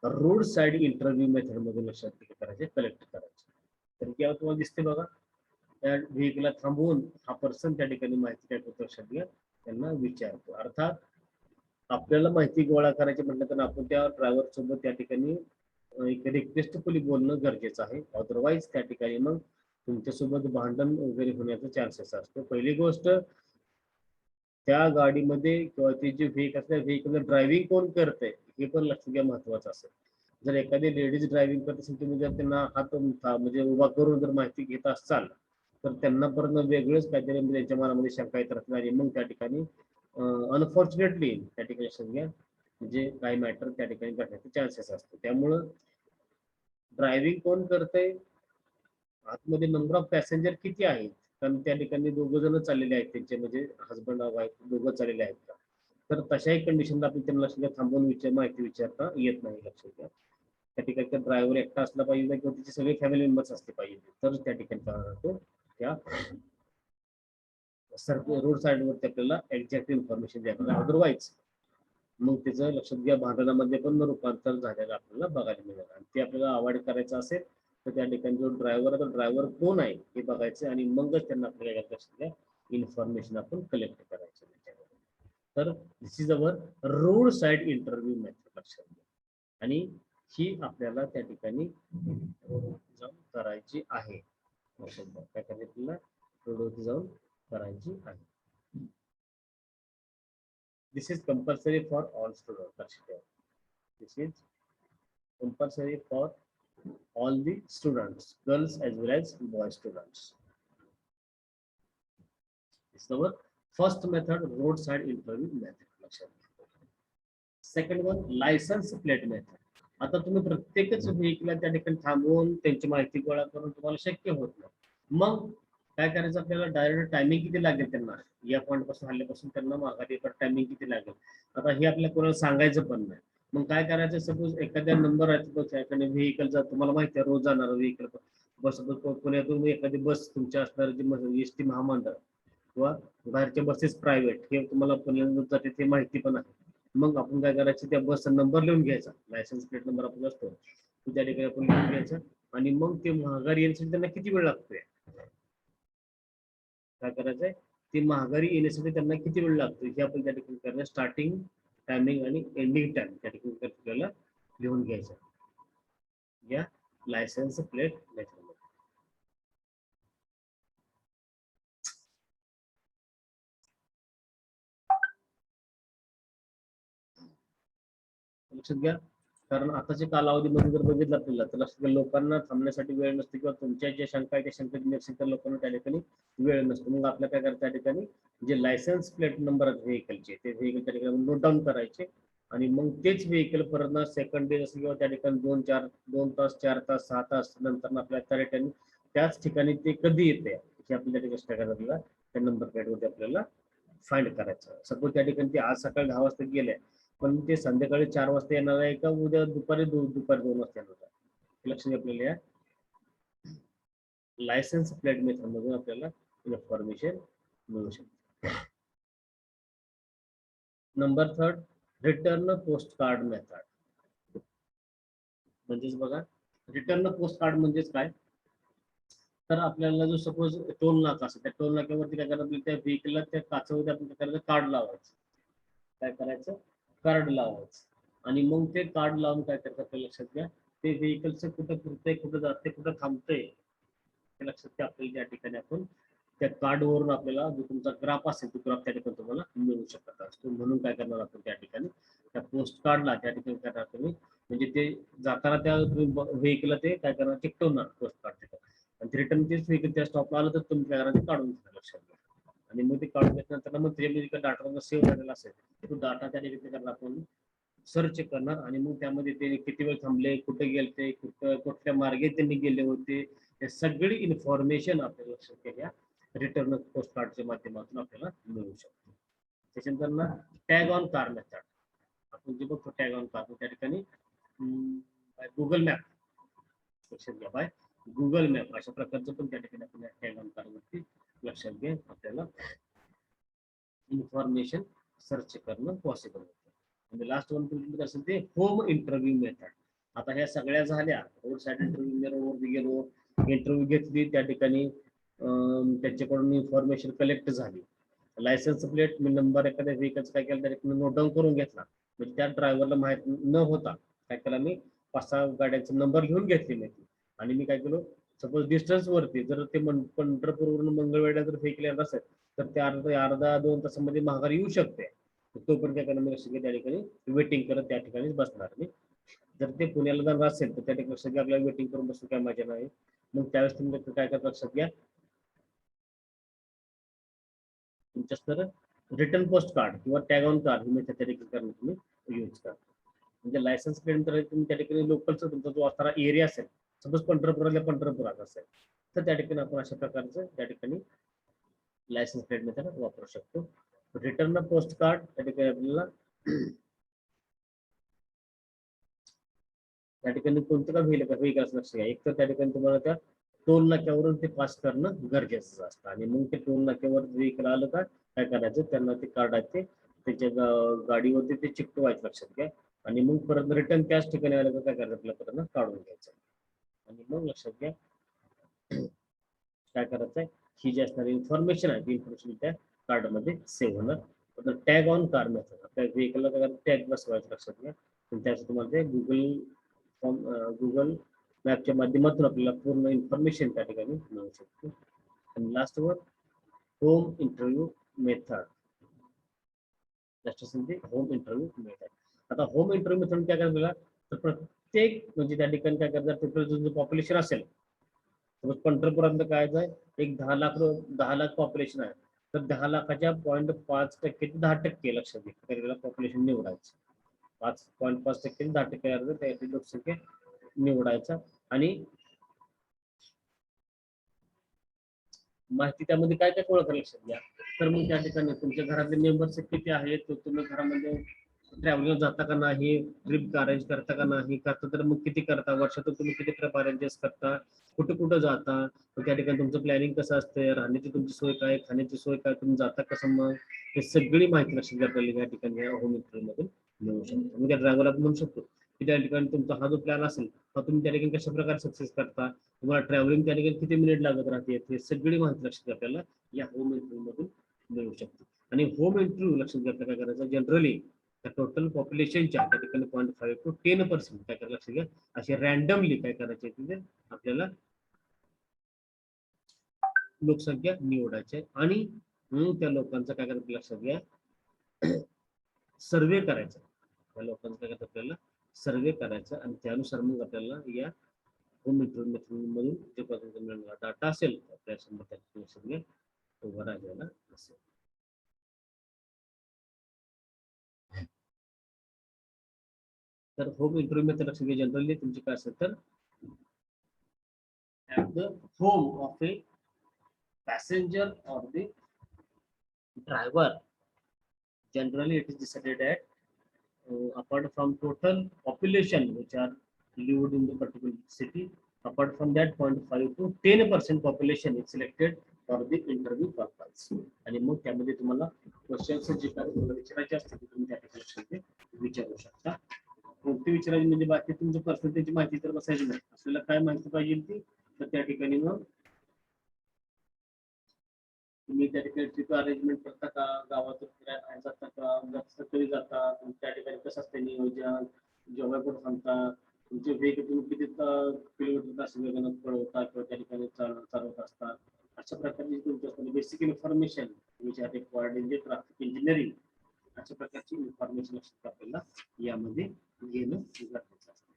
रोड साइड इंटरव्ह्यू मेथड मध्ये लक्षात करायचे, कलेक्ट करायचे. तर यावर तुम्हाला दिसते बघा त्या व्हेकलला थांबवून हा पर्सन त्या ठिकाणी माहिती काय करतो लक्षात घ्या त्यांना विचारतो. अर्थात आपल्याला माहिती गोळा करायची म्हटलं तर आपण त्या ड्रायव्हर सोबत त्या ठिकाणी एक रिक्वेस्टफुली बोलणं गरजेचं आहे. अदरवाईज त्या ठिकाणी मग तुमच्यासोबत भांडण वगैरे होण्याचा चान्सेस असतो. पहिली गोष्ट त्या गाडीमध्ये किंवा ते जे व्हेकल ड्रायव्हिंग कोण करतंय हे पण लक्ष घ्या, महत्वाचं असेल. जर एखादी लेडीज ड्रायव्हिंग करत असेल तुम्ही जर त्यांना हात म्हणजे उभा करून जर माहिती घेत असाल तर त्यांना परत वेगळंच काहीतरी त्यांच्या मनामध्ये शंका येत राहणार आणि मग त्या ठिकाणी अनफॉर्च्युनेटली त्या ठिकाणी सगळ्या म्हणजे काही मॅटर त्या ठिकाणी घडण्याचे चान्सेस असतो. त्यामुळं ड्रायव्हिंग कोण करतंय, आतमध्ये नंबर ऑफ पॅसेंजर किती आहेत, कारण त्या ठिकाणी दोघं जण चाललेले आहेत त्यांचे म्हणजे हजबंड वाईफ दोघं चाललेले आहेत का, तर तशाही कंडिशनला आपण त्यांना लक्षात थांबवून माहिती विचारता येत नाही. लक्षात घ्या त्या ठिकाणी ड्रायव्हर एकटा असला पाहिजे किंवा त्याचे सगळे फॅमिली मेंबर्स असले पाहिजे तर त्या ठिकाणी काय होतो त्या रोड साईडवरती आपल्याला एक्झॅक्ट इन्फॉर्मेशन द्यायला. अदरवाईज मग त्याचं लक्षात घ्या भांडणामध्ये पण रूपांतर झालेलं आपल्याला बघायला मिळेल. आणि ते आपल्याला अवॉइड करायचं असेल तर त्या ठिकाणी जो ड्रायव्हर कोण आहे हे बघायचं आणि मगच त्यांना आपल्याला लक्षात घ्या इन्फॉर्मेशन आपण कलेक्ट करायचं. तर this is our road side interview method लक्षात घ्या, आणि ही आपल्याला त्या ठिकाणी जाऊन करायची आहे. काय करायची आपल्याला रोडवरती जाऊन करायची आहे. This is compulsory for all students. This is compulsory for all the students, girls as well as boy students. This is our first method, roadside interview method. Second one, license plate method. आता तुम्ही प्रत्येकच vehicle त्या ठिकाणी थांबवून त्यांची माहिती गोळा करून तुम्हाला शक्य होत नाही. मग काय करायचं आपल्याला, डायरेक्ट टायमिंग किती लागेल त्यांना, या पॉईंट पासून हल्ल्यापासून त्यांना माघारी टायमिंग किती लागेल, आता हे आपल्या कोणाला सांगायचं पण नाही. मग काय करायचं, सपोज एखाद्या नंबर आहे एखाद्या व्हेकलचा, तुम्हाला माहिती आहे रोज जाणार व्हेकल बस, पुण्यातून एखादी बस तुमच्या असणार जी एस टी महामंडळ किंवा बाहेरच्या बसेस प्रायव्हेट, हे तुम्हाला पुण्यातून जाते ते माहिती पण आहे. मग आपण काय करायचं, त्या बसचा नंबर लिहून घ्यायचा, लायसन्स प्लेट नंबर आपला असतो तो त्या ठिकाणी आपण लिहून घ्यायचा. आणि मग ते महागारी येण्यासाठी त्यांना किती वेळ लागतोय, काय करायचंय, ते महागारी येण्यासाठी त्यांना किती वेळ लागतो हे आपण त्या ठिकाणी करणार. स्टार्टिंग टायमिंग आणि एंडिंग टाइम त्या ठिकाणी आपल्याला लिहून घ्यायचं या लायसन्स प्लेट मेथड. लक्षात घ्या, कारण आताच्या कालावधीमध्ये जर बघितलं आपल्याला तर लक्षात घ्या, लोकांना थांबण्यासाठी वेळ नसते किंवा तुमच्या ज्या शंका आहे त्या शंकेची निरसन तर लोकांना त्या ठिकाणी वेळ नसतो. मग आपल्या काय करायचं, त्या ठिकाणी जे लायसन्स प्लेट नंबर आहेत व्हेकलचे, ते व्हेकल त्या ठिकाणी नोट डाऊन करायचे आणि मग तेच व्हेकल परत ना सेकंड डे असं किंवा त्या ठिकाणी 2 तास 4 तास 6 तास नंतर आपल्याला त्या ठिकाणी त्याच ठिकाणी ते कधी येते हे आपल्याला आपल्याला त्या नंबर प्लेटवरती आपल्याला फाइंड करायचं. सपोज त्या ठिकाणी ते आज सकाळी 10 वाजता गेले पण ते संध्याकाळी 4 वाजता येणार आहे का उद्या दुपारी 2 वाजता येणार आहे, लक्षात आपल्याला या लायसन्स प्लेट मेथड मधून आपल्याला इन्फॉर्मेशन मिळू शकते. Number 3, return post card method. म्हणजेच बघा, रिटर्न पोस्ट कार्ड म्हणजेच काय, तर आपल्याला जो सपोज टोल नाका असेल त्या टोल नाक्यावरती काय करायचं, त्या व्हेकलला त्या काचावरती आपण काय करायचं, कार्ड लावायचं. काय करायचं, कार्ड लावायचं आणि मग ते कार्ड लावून काय करायचं आपल्याला लक्षात घ्या, ते व्हेकलचं कुठं फिरतंय, कुठं जाते, कुठं थांबतंय ते लक्षात घ्या. आपल्याला त्या ठिकाणी आपण त्या कार्डवरून आपल्याला जो तुमचा ग्राफ असेल तो ग्राफ त्या ठिकाणी तुम्हाला मिळू शकत असतो. म्हणून काय करणार आपण त्या ठिकाणी त्या पोस्ट कार्डला त्या ठिकाणी काय करणार तुम्ही, म्हणजे ते जाताना त्या व्हेकलला ते काय करणार, चिकटवणार पोस्ट कार्ड ठिकाणी आणि रिटर्न तेच व्हेकल त्या स्टॉपला आलं तर तुम्ही काय करणार, ते काढून घेणार लक्षात घ्या. आणि मग ते काढून घेतल्यानंतर मग त्यामध्ये डाटा सेव्ह झालेला असेल तो डाटा त्या ठिकाणी आपण सर्च करणार आणि मग त्यामध्ये ते किती वेळ थांबले, कुठे गेले, कुठल्या मार्गे त्यांनी गेले होते, हे सगळी इन्फॉर्मेशन आपल्याला लक्षात घ्या रिटर्न पोस्ट कार्डच्या माध्यमातून आपल्याला मिळू शकते. त्याच्यानंतर ना टॅग ऑन कार मेथड, आपण जे बघतो टॅग ऑन कार त्या ठिकाणी गुगल मॅप, लक्षात घ्या बाय गुगल मॅप अशा प्रकारचं पण त्या ठिकाणी आपण टॅग ऑन कार वरती लक्षात घ्या आपल्याला इन्फॉर्मेशन सर्च करणं पॉसिबल होतं. म्हणजे लास्ट वन असेल ते होम इंटरव्ह्यू मेथड. आता ह्या सगळ्या झाल्या, रोड साईड इंटरव्ह्यू गेलो, इंटरव्ह्यू घेतली त्या ठिकाणी त्यांच्याकडून इन्फॉर्मेशन कलेक्ट झाली, लायसन्स प्लेट नंबर एखाद्या व्हेकलचा काय केलं त्या नोट डाऊन करून घेतला, म्हणजे त्या ड्रायव्हरला माहित न होता काय केलं, मी 5-6 गाड्यांचा नंबर घेऊन घेतली मी आणि मी काय केलो, सपोज डिस्टन्स वरती जर ते पंढरपूरवरून मंगळवेढा जर व्हेकल येत असेल तर ते अर्धा 2 तासामध्ये माघारी येऊ शकते. तोपर्यंत काय करणार मी त्या ठिकाणी वेटिंग करत त्या ठिकाणीच बसणार मी. जर ते पुण्याला जाणार असेल तर त्या ठिकाणी सगळं आपल्याला वेटिंग करून बसून काय मजा नाही. मग त्यावेळेस तुम्ही काय करत लक्षात घ्या, तुमच्या तर रिटर्न पोस्ट कार्ड किंवा टॅग ऑन कार्ड हे त्या ठिकाणी करणं तुम्ही यूज करा. म्हणजे लायसन्स प्लेट तुम्ही त्या ठिकाणी लोकलचा तुमचा जो असणारा एरिया असेल, सपोज पंढरपुरात असेल तर त्या ठिकाणी आपण अशा प्रकारचं त्या ठिकाणी लायसन्स प्लेट मेथड वापरू शकतो. रिटर्न पोस्ट कार्ड त्या ठिकाणी आपल्याला त्या ठिकाणी कोणतं का व्हेकल लक्ष घ्या, एक तर त्या ठिकाणी तुम्हाला त्या टोल नाक्यावरून ते पास करणं गरजेचं असतं आणि मग ते टोल नाक्यावर व्हेकल आलं का काय करायचं, त्यांना ते कार्ड आहे ते त्याच्या गाडीवरती ते चिकटवायचं लक्षात घ्या आणि मग परत रिटर्न त्याच ठिकाणी आलं का काय करायचं आपल्या परत काढून घ्यायचं आणि मग लक्षात घ्या काय करायचं आहे, ही जी असणारी इन्फॉर्मेशन आहे ती इन्फॉर्मेशन त्या कार्डमध्ये सेव्ह होणार. टॅग ऑन कार मेथड, आपल्या व्हेकलला टॅग बसवायचं लक्षात घ्या. त्यासाठी तुम्हाला ते गुगल मॅपच्या माध्यमातून आपल्याला पूर्ण इन्फॉर्मेशन त्या ठिकाणी मिळू शकते. आणि लास्ट वर होम इंटरव्ह्यू मेथड, जास्त संधी होम इंटरव्ह्यू मिळतात. आता होम इंटरव्ह्यू मेथड काय करायला तर प्रत्येक म्हणजे त्या ठिकाणी काय करतात टोटल जो पॉप्युलेशन असेल समज पंढरपुरात काय आहे एक 10 लाख पॉप्युलेशन आहे तर 10 लाखाच्या 0.5% ते 10% लक्षात घ्या पॉप्युलेशन निवडायचं 5.5% 10% त्याची लोकसंख्या निवडायचा आणि माहिती त्यामध्ये काय काय ओळख लक्षात घ्या तर मग त्या ठिकाणी तुमच्या घरातले मेंबर्स किती आहेत तर तुम्ही घरामध्ये ट्रॅव्हलिंग जाता का नाही ट्रिप अरेंज करता का नाही करता तर मग किती करता वर्षातून तुम्ही किती ट्रिप अरेंज करता कुठं कुठं जाता मग त्या ठिकाणी तुमचं प्लॅनिंग कसं असते राहण्याची तुमची सोय काय खाण्याची सोय काय तुम्ही जाता कसं मग हे सगळी माहिती लक्षात घ्या आपल्याला या ठिकाणी होम इंटरव्ह्यू मधून मिळू शकतो म्हणजे त्या ड्रायव्हरला म्हणू शकतो की त्या ठिकाणी तुमचा हा जो प्लॅन असेल हा तुम्ही त्या ठिकाणी कशा प्रकारे सक्सेस करता तुम्हाला ट्रॅव्हलिंग त्या ठिकाणी किती मिनिट लागत राहते हे सगळी माहिती लक्षात आपल्याला या होम इंटरव्ह्यू मधून मिळू शकते आणि होम इंटरव्ह्यू लक्षात घ्या काय करायचं जनरली टोटल पॉप्युलेशनच्या त्या ठिकाणी 0.5 to 10% काय करायला लक्षात घ्या असे रॅन्डमली काय करायचे तिथे आपल्याला लोकसंख्या निवडायची आणि त्या लोकांचं काय करायचं लक्षात घ्या सर्वे करायचा त्या लोकांचं काय करायचं आपल्याला सर्वे करायचा आणि त्यानुसार मग आपल्याला या होम इंटरव्ह्यू मधून जे मिळणारा डाटा असेल त्या लक्षात घ्या तो भरायला असेल तर होम इंटरव्ह्यू मध्ये लक्ष घ्या जनरली तुमची काय असेल तर at the home of a passenger or the driver generally it is decided at apart from total population which are lived in the particular city apart from that 0.5 to 10% population is selected for the interview purpose आणि मग त्यामध्ये तुम्हाला questions जे काय तुम्हाला विचारायचे असतील ते तुम्ही त्या ठिकाणी विचारू शकता कोणती विचारायची म्हणजे बाकी तुमच्या पर्सेंटेजची माहिती तर बसायची नाही आपल्याला काय माहिती पाहिजे ती तर त्या ठिकाणी मग तुम्ही त्या ठिकाणी ट्रिप अरेंजमेंट करता का गावातून फिरायला जाता का जास्त तरी जाता त्या ठिकाणी कसं असतं नियोजन जेव्हा पण थांबता तुमचे वेग तुम्ही किती किलोमीटर तास वेगानं पळवता किंवा त्या ठिकाणी चालवत असता अशा प्रकारची तुमच्या basic information which are required in the traffic engineering अशा प्रकारची इन्फॉर्मेशन आपल्याला यामध्ये घेणं गरजेचं असतं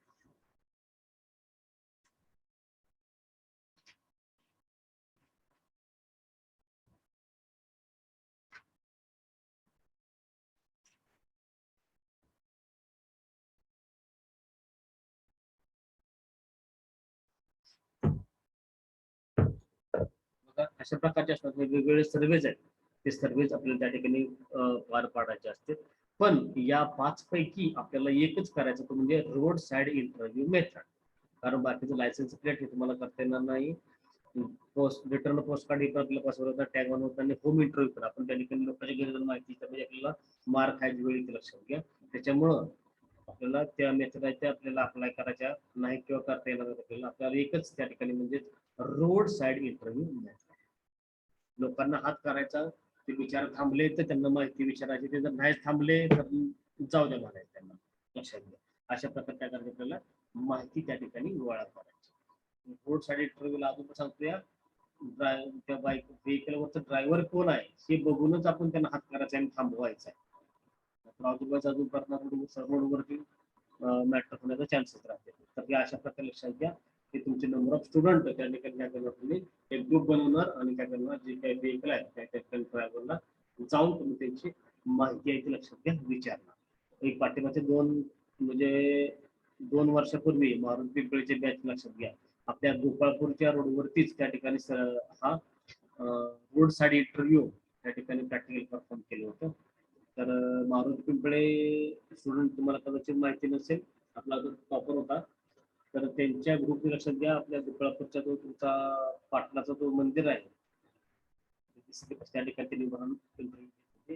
अशा प्रकारचे असतात वेगवेगळे सर्वेज आहेत ते सर्वेज आपल्याला त्या ठिकाणी पार पाडायचे असते पण या 5 पैकी आपल्याला एकच करायचं तो म्हणजे रोड साइड इंटरव्ह्यू मेथड कारण बाकीचं लायसन्स प्लेट हे तुम्हाला करता येणार नाही पोस्ट रिटर्न पोस्ट कार्ड इकडे आपल्याला पासवर्ड होता टॅग ऑन होता आणि होम इंटरव्ह्यू करा आपण त्या ठिकाणी लोकांची गरज माहिती म्हणजे आपल्याला मार्क खायची वेळी लक्षात घ्या त्याच्यामुळं आपल्याला त्या मेथडाच्या आपल्याला अप्लाय करायच्या नाही किंवा करता येणार आपल्याला आपल्याला एकच त्या ठिकाणी म्हणजे रोड साइड इंटरव्ह्यू मेथड लोकांना हात करायचा ते विचार थांबले तर त्यांना माहिती विचारायची ते जर नाही थांबले तर जाऊ द्या म्हणायचं त्यांना लक्षात घ्या अशा प्रकारे काय करायचं आपल्याला माहिती त्या ठिकाणी गोळा करायची रोड साइड इंटरव्ह्यूला अजून सांगतोया त्या बाईक व्हेकलवरचं ड्रायव्हर कोण आहे हे बघूनच आपण त्यांना हात करायचा आणि थांबवायचा आहे आजूबाजूचा अजून रोडवरती मॅटर होण्याचा चान्सेस राहते तर या अशा प्रकारे लक्षात घ्या की तुमचे नंबर ऑफ स्टुडंट त्या ठिकाणी काय करणार तुम्ही एक ग्रुप बनवणार आणि काय करणार जे काही व्हेकल आहे त्या ठिकाणी ड्रायव्हरला जाऊन तुम्ही त्यांची माहिती आहे ती लक्षात घ्या विचारणार एक पाठीमागचे 2 वर्षापूर्वी मारुती पिंपळीचे बॅच लक्षात घ्या आपल्या गोपाळपूरच्या रोडवरतीच त्या ठिकाणी हा रोड साइड इंटरव्ह्यू त्या ठिकाणी प्रॅक्टिकल परफॉर्म केलं होतं तर मारुती पिंपळे स्टुडंट तुम्हाला कदाचित माहिती नसेल आपला जो टॉपर होता तर त्यांच्या ग्रुप लक्षात घ्या आपल्या गोपाळपूरचा जो तुमचा पाटलाचा जो मंदिर आहे त्या ठिकाणी त्यांनी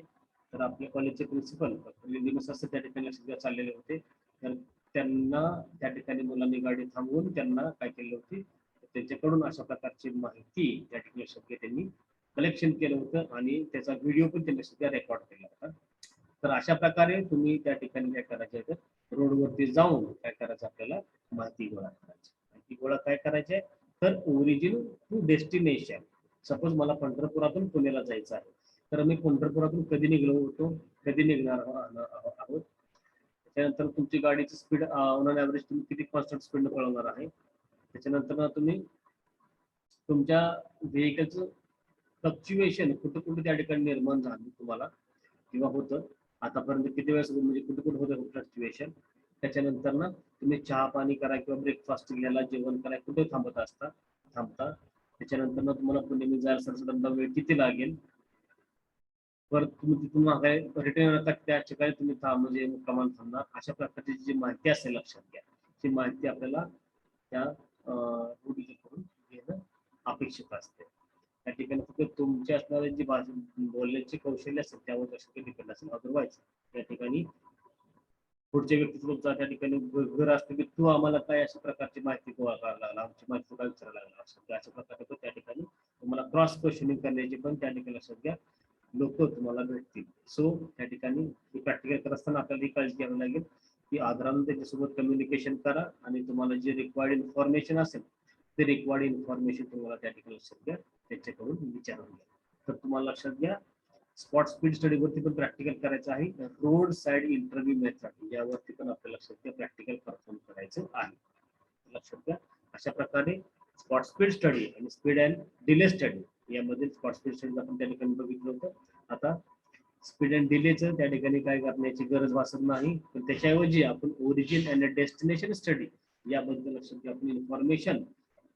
तर आपल्या कॉलेजचे प्रिन्सिपल त्या ठिकाणी लक्षात घ्या चाललेले होते तर त्यांना त्या ठिकाणी मुलांनी गाडी थांबवून त्यांना काय केली होती त्यांच्याकडून अशा प्रकारची माहिती त्या ठिकाणी लक्षात घ्या त्यांनी कलेक्शन केलं होतं आणि त्याचा व्हिडिओ पण त्यांनी सुद्धा रेकॉर्ड केला होता तर अशा प्रकारे तुम्ही त्या ठिकाणी काय करायचे तर रोडवरती जाऊन काय करायचं आपल्याला माहिती गोळा करायची माहिती गोळा काय करायचे तर ओरिजिन टू डेस्टिनेशन सपोज मला पंढरपुरातून पुण्याला जायचं आहे तर आम्ही पंढरपुरातून कधी निघलो होतो, कधी निघणार आहोत, त्यानंतर तुमची गाडीची स्पीड ऑन अन ॲव्हरेज तुम्ही किती कॉन्स्टंट स्पीडनं पळवणार आहे, त्याच्यानंतर तुम्ही तुमच्या व्हेकलचं फ्लक्च्युएशन कुठे कुठे त्या ठिकाणी निर्माण झालं तुम्हाला किंवा होतं आतापर्यंत किती वेळेस, म्हणजे कुठे कुठे होतं फ्लक्च्युएशन, त्याच्यानंतर ना तुम्ही चहा पाणी करा किंवा ब्रेकफास्ट घ्यायला, जेवण करा, कुठे थांबता, त्याच्यानंतर ना तुम्हाला पुणे जायला सरसकट वेळ किती लागेल, परत तुम्ही तिथून मागे रिटर्न येतात त्या ठिकाणी तुम्ही म्हणजे मुक्कामाला थांबणार, अशा प्रकारची जी माहिती असेल लक्षात घ्या, ती माहिती आपल्याला त्या कडून घेणं अपेक्षित असते. त्या ठिकाणी फक्त तुमची असणारी जी भाषा बोलण्याची कौशल्य असेल त्यावर लक्ष डिपेंड असेल, अदरवाईज त्या ठिकाणी पुढच्या व्यक्तीचं त्या ठिकाणी घर असतं की तू आम्हाला काय अशा प्रकारची माहिती गोळा करायला लागला, आमची माहिती काय विचारायला लागला, अशा प्रकारे तो त्या ठिकाणी तुम्हाला क्रॉस क्वेश्चनिंग करण्याची पण त्या ठिकाणी लक्षात घ्या लोक तुम्हाला भेटतील. सो त्या ठिकाणी प्रॅक्टिकल करत असताना आपल्याला ही काळजी घ्यावी लागेल की आदरानं त्याच्यासोबत कम्युनिकेशन करा आणि तुम्हाला जे रिक्वायर्ड इन्फॉर्मेशन असेल ते रिक्वायर्ड इन्फॉर्मेशन तुम्हाला त्या ठिकाणी लक्षात घ्या, त्याच्याकडून विचारून घ्या. तर तुम्हाला लक्षात घ्या स्पॉट स्पीड स्टडीवरती पण प्रॅक्टिकल करायचं आहे, रोड साईड इंटरव्ह्यू मेथड यावरती पण आपल्याला लक्षात घ्या प्रॅक्टिकल परफॉर्म करायचं आहे. लक्षात घ्या अशा प्रकारे स्पॉट स्पीड स्टडी आणि स्पीड अँड डिले स्टडी यामध्ये स्पॉट स्पीड स्टडी आपण त्या ठिकाणी बघितलं होतं. आता स्पीड अँड डिलेचं त्या ठिकाणी काय करण्याची गरज भासत नाही, पण त्याच्याऐवजी आपण ओरिजिन अँड डेस्टिनेशन स्टडी याबद्दल लक्षात घ्या आपण इन्फॉर्मेशन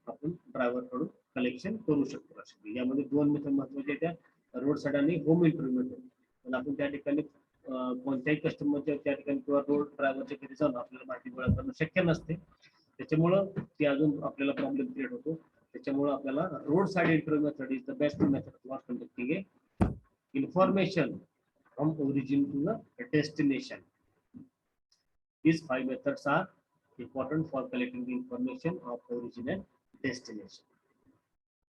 आपण ड्रायव्हर कडून कलेक्शन करू शकतो. लक्षात घ्या यामध्ये दोन मेथड महत्वाचे त्या रोड साईड आणि होम इंटरव्ह्यू मेथड. पण आपण त्या ठिकाणी कोणत्याही कस्टमरच्या त्या ठिकाणी किंवा रोड ड्रायव्हरच्या घरी जाऊन आपल्याला माहिती गोळा करणं शक्य नसते, त्याच्यामुळं ते अजून आपल्याला प्रॉब्लेम क्रिएट होतो. त्याच्यामुळे आपल्याला road side interview method is the best method for conducting A information from origin to the destination. These 5 methods are important for collecting the information of origin and destination.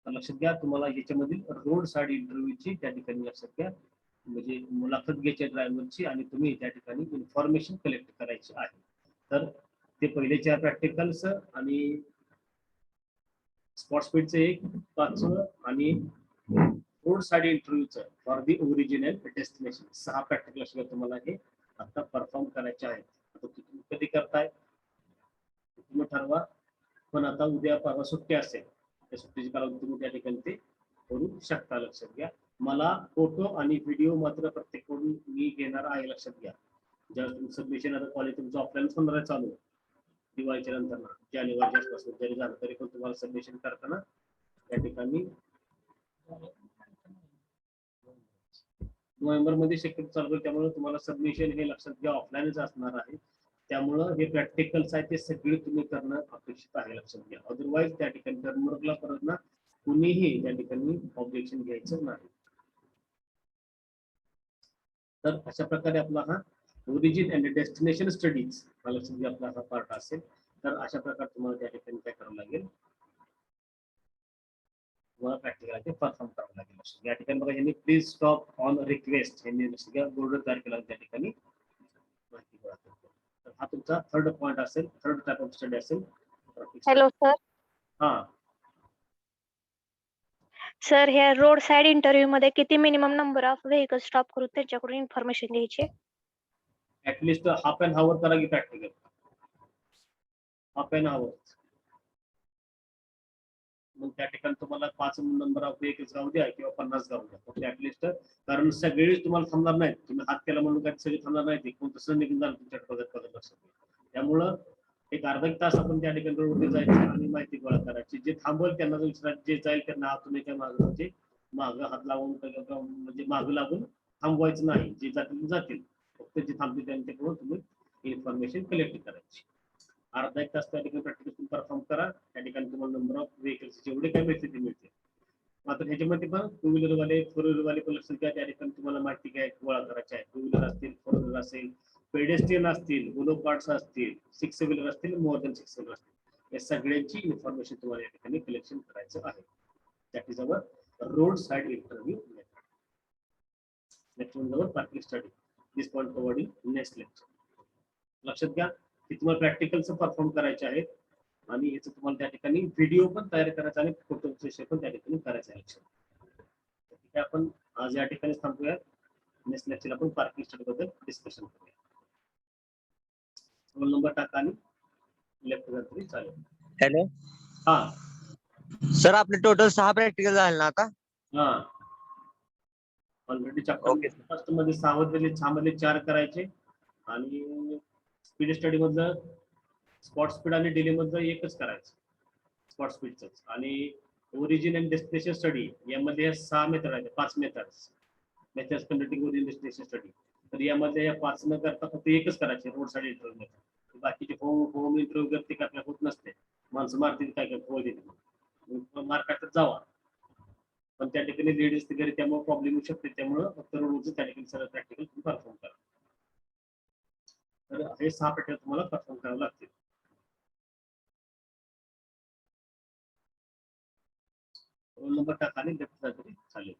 लक्षात घ्या तुम्हाला याच्यामधील road side इंटरव्ह्यूची त्या ठिकाणी लक्षात घ्या म्हणजे मुलाखत घ्यायची ड्रायव्हरची आणि तुम्ही त्या ठिकाणी इन्फॉर्मेशन कलेक्ट करायची आहे. तर ते पहिले 4 प्रॅक्टिकल्स आणि स्पॉट स्पीडचं एक 5 आणि रोड साईड इंटरव्ह्यूचं for the origin and destination 6 practical असल्यावर तुम्हाला हे आता परफॉर्म करायचे आहेत. आता तुम्ही कधी करताय तुम्ही ठरवा, पण आता उद्या परवा सुट्टी असेल त्या सुट्टीची कालावधी तुम्ही त्या ठिकाणी ते करू शकता. लक्षात घ्या मला फोटो आणि व्हिडिओ मात्र प्रत्येककडून मी घेणार आहे. लक्षात घ्या ज्यावेळेस तुमचं सबमिशन आता कॉलेज तुमचं ऑफलाईन होणार आहे चालू दिवाळीच्या नंतर ना जानेवारीच्या आसपास जरी झालं तरी पण तुम्हाला सबमिशन करताना त्या ठिकाणी नोव्हेंबर मध्ये शक्यतो चालू, त्यामुळे तुम्हाला सबमिशन हे लक्षात घ्या ऑफलाईनच असणार आहे. त्यामुळं हे प्रॅक्टिकल्स आहे ते सगळे तुम्ही करणं अपेक्षित आहे. लक्षात घ्या अदरवाईज त्या ठिकाणी टर्मवर्कला परत ना कुणीही त्या ठिकाणी ऑब्जेक्शन घ्यायचं नाही. तर अशा प्रकारे आपला हा ओरिजिन अँड डेस्टिनेशन स्टडीज लक्षात घ्या आपला हा पार्ट असेल. तर अशा प्रकारे तुम्हाला त्या ठिकाणी काय करावं लागेल तुम्हाला प्रॅक्टिकल ते परफॉर्म करावं लागेल. या ठिकाणी बघा यांनी प्लीज स्टॉप ऑन रिक्वेस्ट यांनी सगळ्या बोर्ड तयार केला त्या ठिकाणी माहिती गोळा करतो. तर हा तुमचा थर्ड पॉईंट असेल, थर्ड टाइप ऑफ स्टडी असेल. Hello sir. हा सर ह्या रोड साइड इंटरव्ह्यू मध्ये किती minimum number of vehicle stop करून त्यांच्याकडून इन्फॉर्मेशन घ्यायची? ऍटलिस्ट हाफ एन आवर करा की प्रॅक्टिकल, हाफ एन आवर. मग त्या ठिकाणी तुम्हाला 5 नंबर ऑफ व्हेकल्स गाव द्या किंवा 50 गाव द्या, फक्त ऍटलिस्ट कारण सगळेच तुम्हाला थांबणार नाहीत. तुम्ही हात केला म्हणून काय सगळे थांबणार नाहीत, कोण तसं निघून जाणार तुमच्याकडे बघत असं. त्यामुळं एक अर्धा एक तास आपण त्या ठिकाणी रोडवर जायचं आणि माहिती गोळा करायची. जे थांबवल त्यांना विचारायचं, जे जाईल त्यांना हातून एका मागे मागं हात लावून म्हणजे मागं लागून थांबवायचं नाही. जे जातील जातील, फक्त जे थांबतील त्यांच्याकडून तुम्ही इन्फॉर्मेशन कलेक्ट करायची. अर्धा एक तास त्या ठिकाणी प्रॅक्टिकल परफॉर्म करा. त्या ठिकाणी तुम्हाला नंबर ऑफ व्हेकल्स जेवढे काय मिळतील ते मिळतील. मात्र ह्याच्यामध्ये पण 2 व्हीलरवाले 4 व्हीलरवाले पण लक्षात घ्या त्या ठिकाणी तुम्हाला माहिती काय गोळा करायची आहे. 2 व्हीलर असतील, 4 व्हीलर असेल, पेडेस्ट्रियन असतील, मोनो पार्ट्स असतील, 6 व्हीलर असतील, मोर दॅन 6 व्हीलर असतील, या सगळ्यांची इन्फॉर्मेशन तुम्हाला या ठिकाणी कलेक्शन करायचं आहे. That is our road side interview method. Next one our parking study. This point covered in next lecture. लक्षात घ्या की तुम्हाला प्रॅक्टिकल्स परफॉर्म करायचे आहेत आणि याचं तुम्हाला त्या ठिकाणी व्हिडिओ पण तयार करायचा आणि फोटो सेशन पण त्या ठिकाणी करायचं आहे. लक्षात ठीक आहे. आपण आज या ठिकाणी थांबूया. नेक्स्ट लेक्चर आपण पार्किंग स्टडी बद्दल डिस्कशन करूया. रोल नंबर टाका आणि लेफ्ट तरी चालेल. हॅलो हा सर, आपले टोटल 6 प्रॅक्टिकल झाले ना आता? हा ऑलरेडी चॅप्टर Okay. फर्स्ट मध्ये 6 मधले 4 करायचे आणि स्पीड स्टडी मधलं स्पॉट स्पीड आणि डिले मधलं एकच करायचं, स्पॉट स्पीडच. आणि ओरिजिन अँड डेस्टिनेशन स्टडी यामध्ये 6 मेथड आहेत, 5 methods conducting origin destination study. तर यामध्ये 5 न करता फक्त एकच करायचे, रोड साईड इंटरव्ह्यू मेथड. बाकीचे होम इंटरव्ह्यू करते काय आपल्याला होत नसते, माणसं मारतील काय काय होय देते मार्केटात जावा, पण त्या ठिकाणी लेडीज वगैरे त्यामुळे प्रॉब्लेम येऊ शकते. त्यामुळे फक्त रोडचं त्या ठिकाणी सगळं प्रॅक्टिकल तुम्ही परफॉर्म करा. तर हे 6 प्रॅक्टिकल तुम्हाला परफॉर्म करावे लागतील. रोल नंबर टाका आणि लेफ्ट तरी चालेल.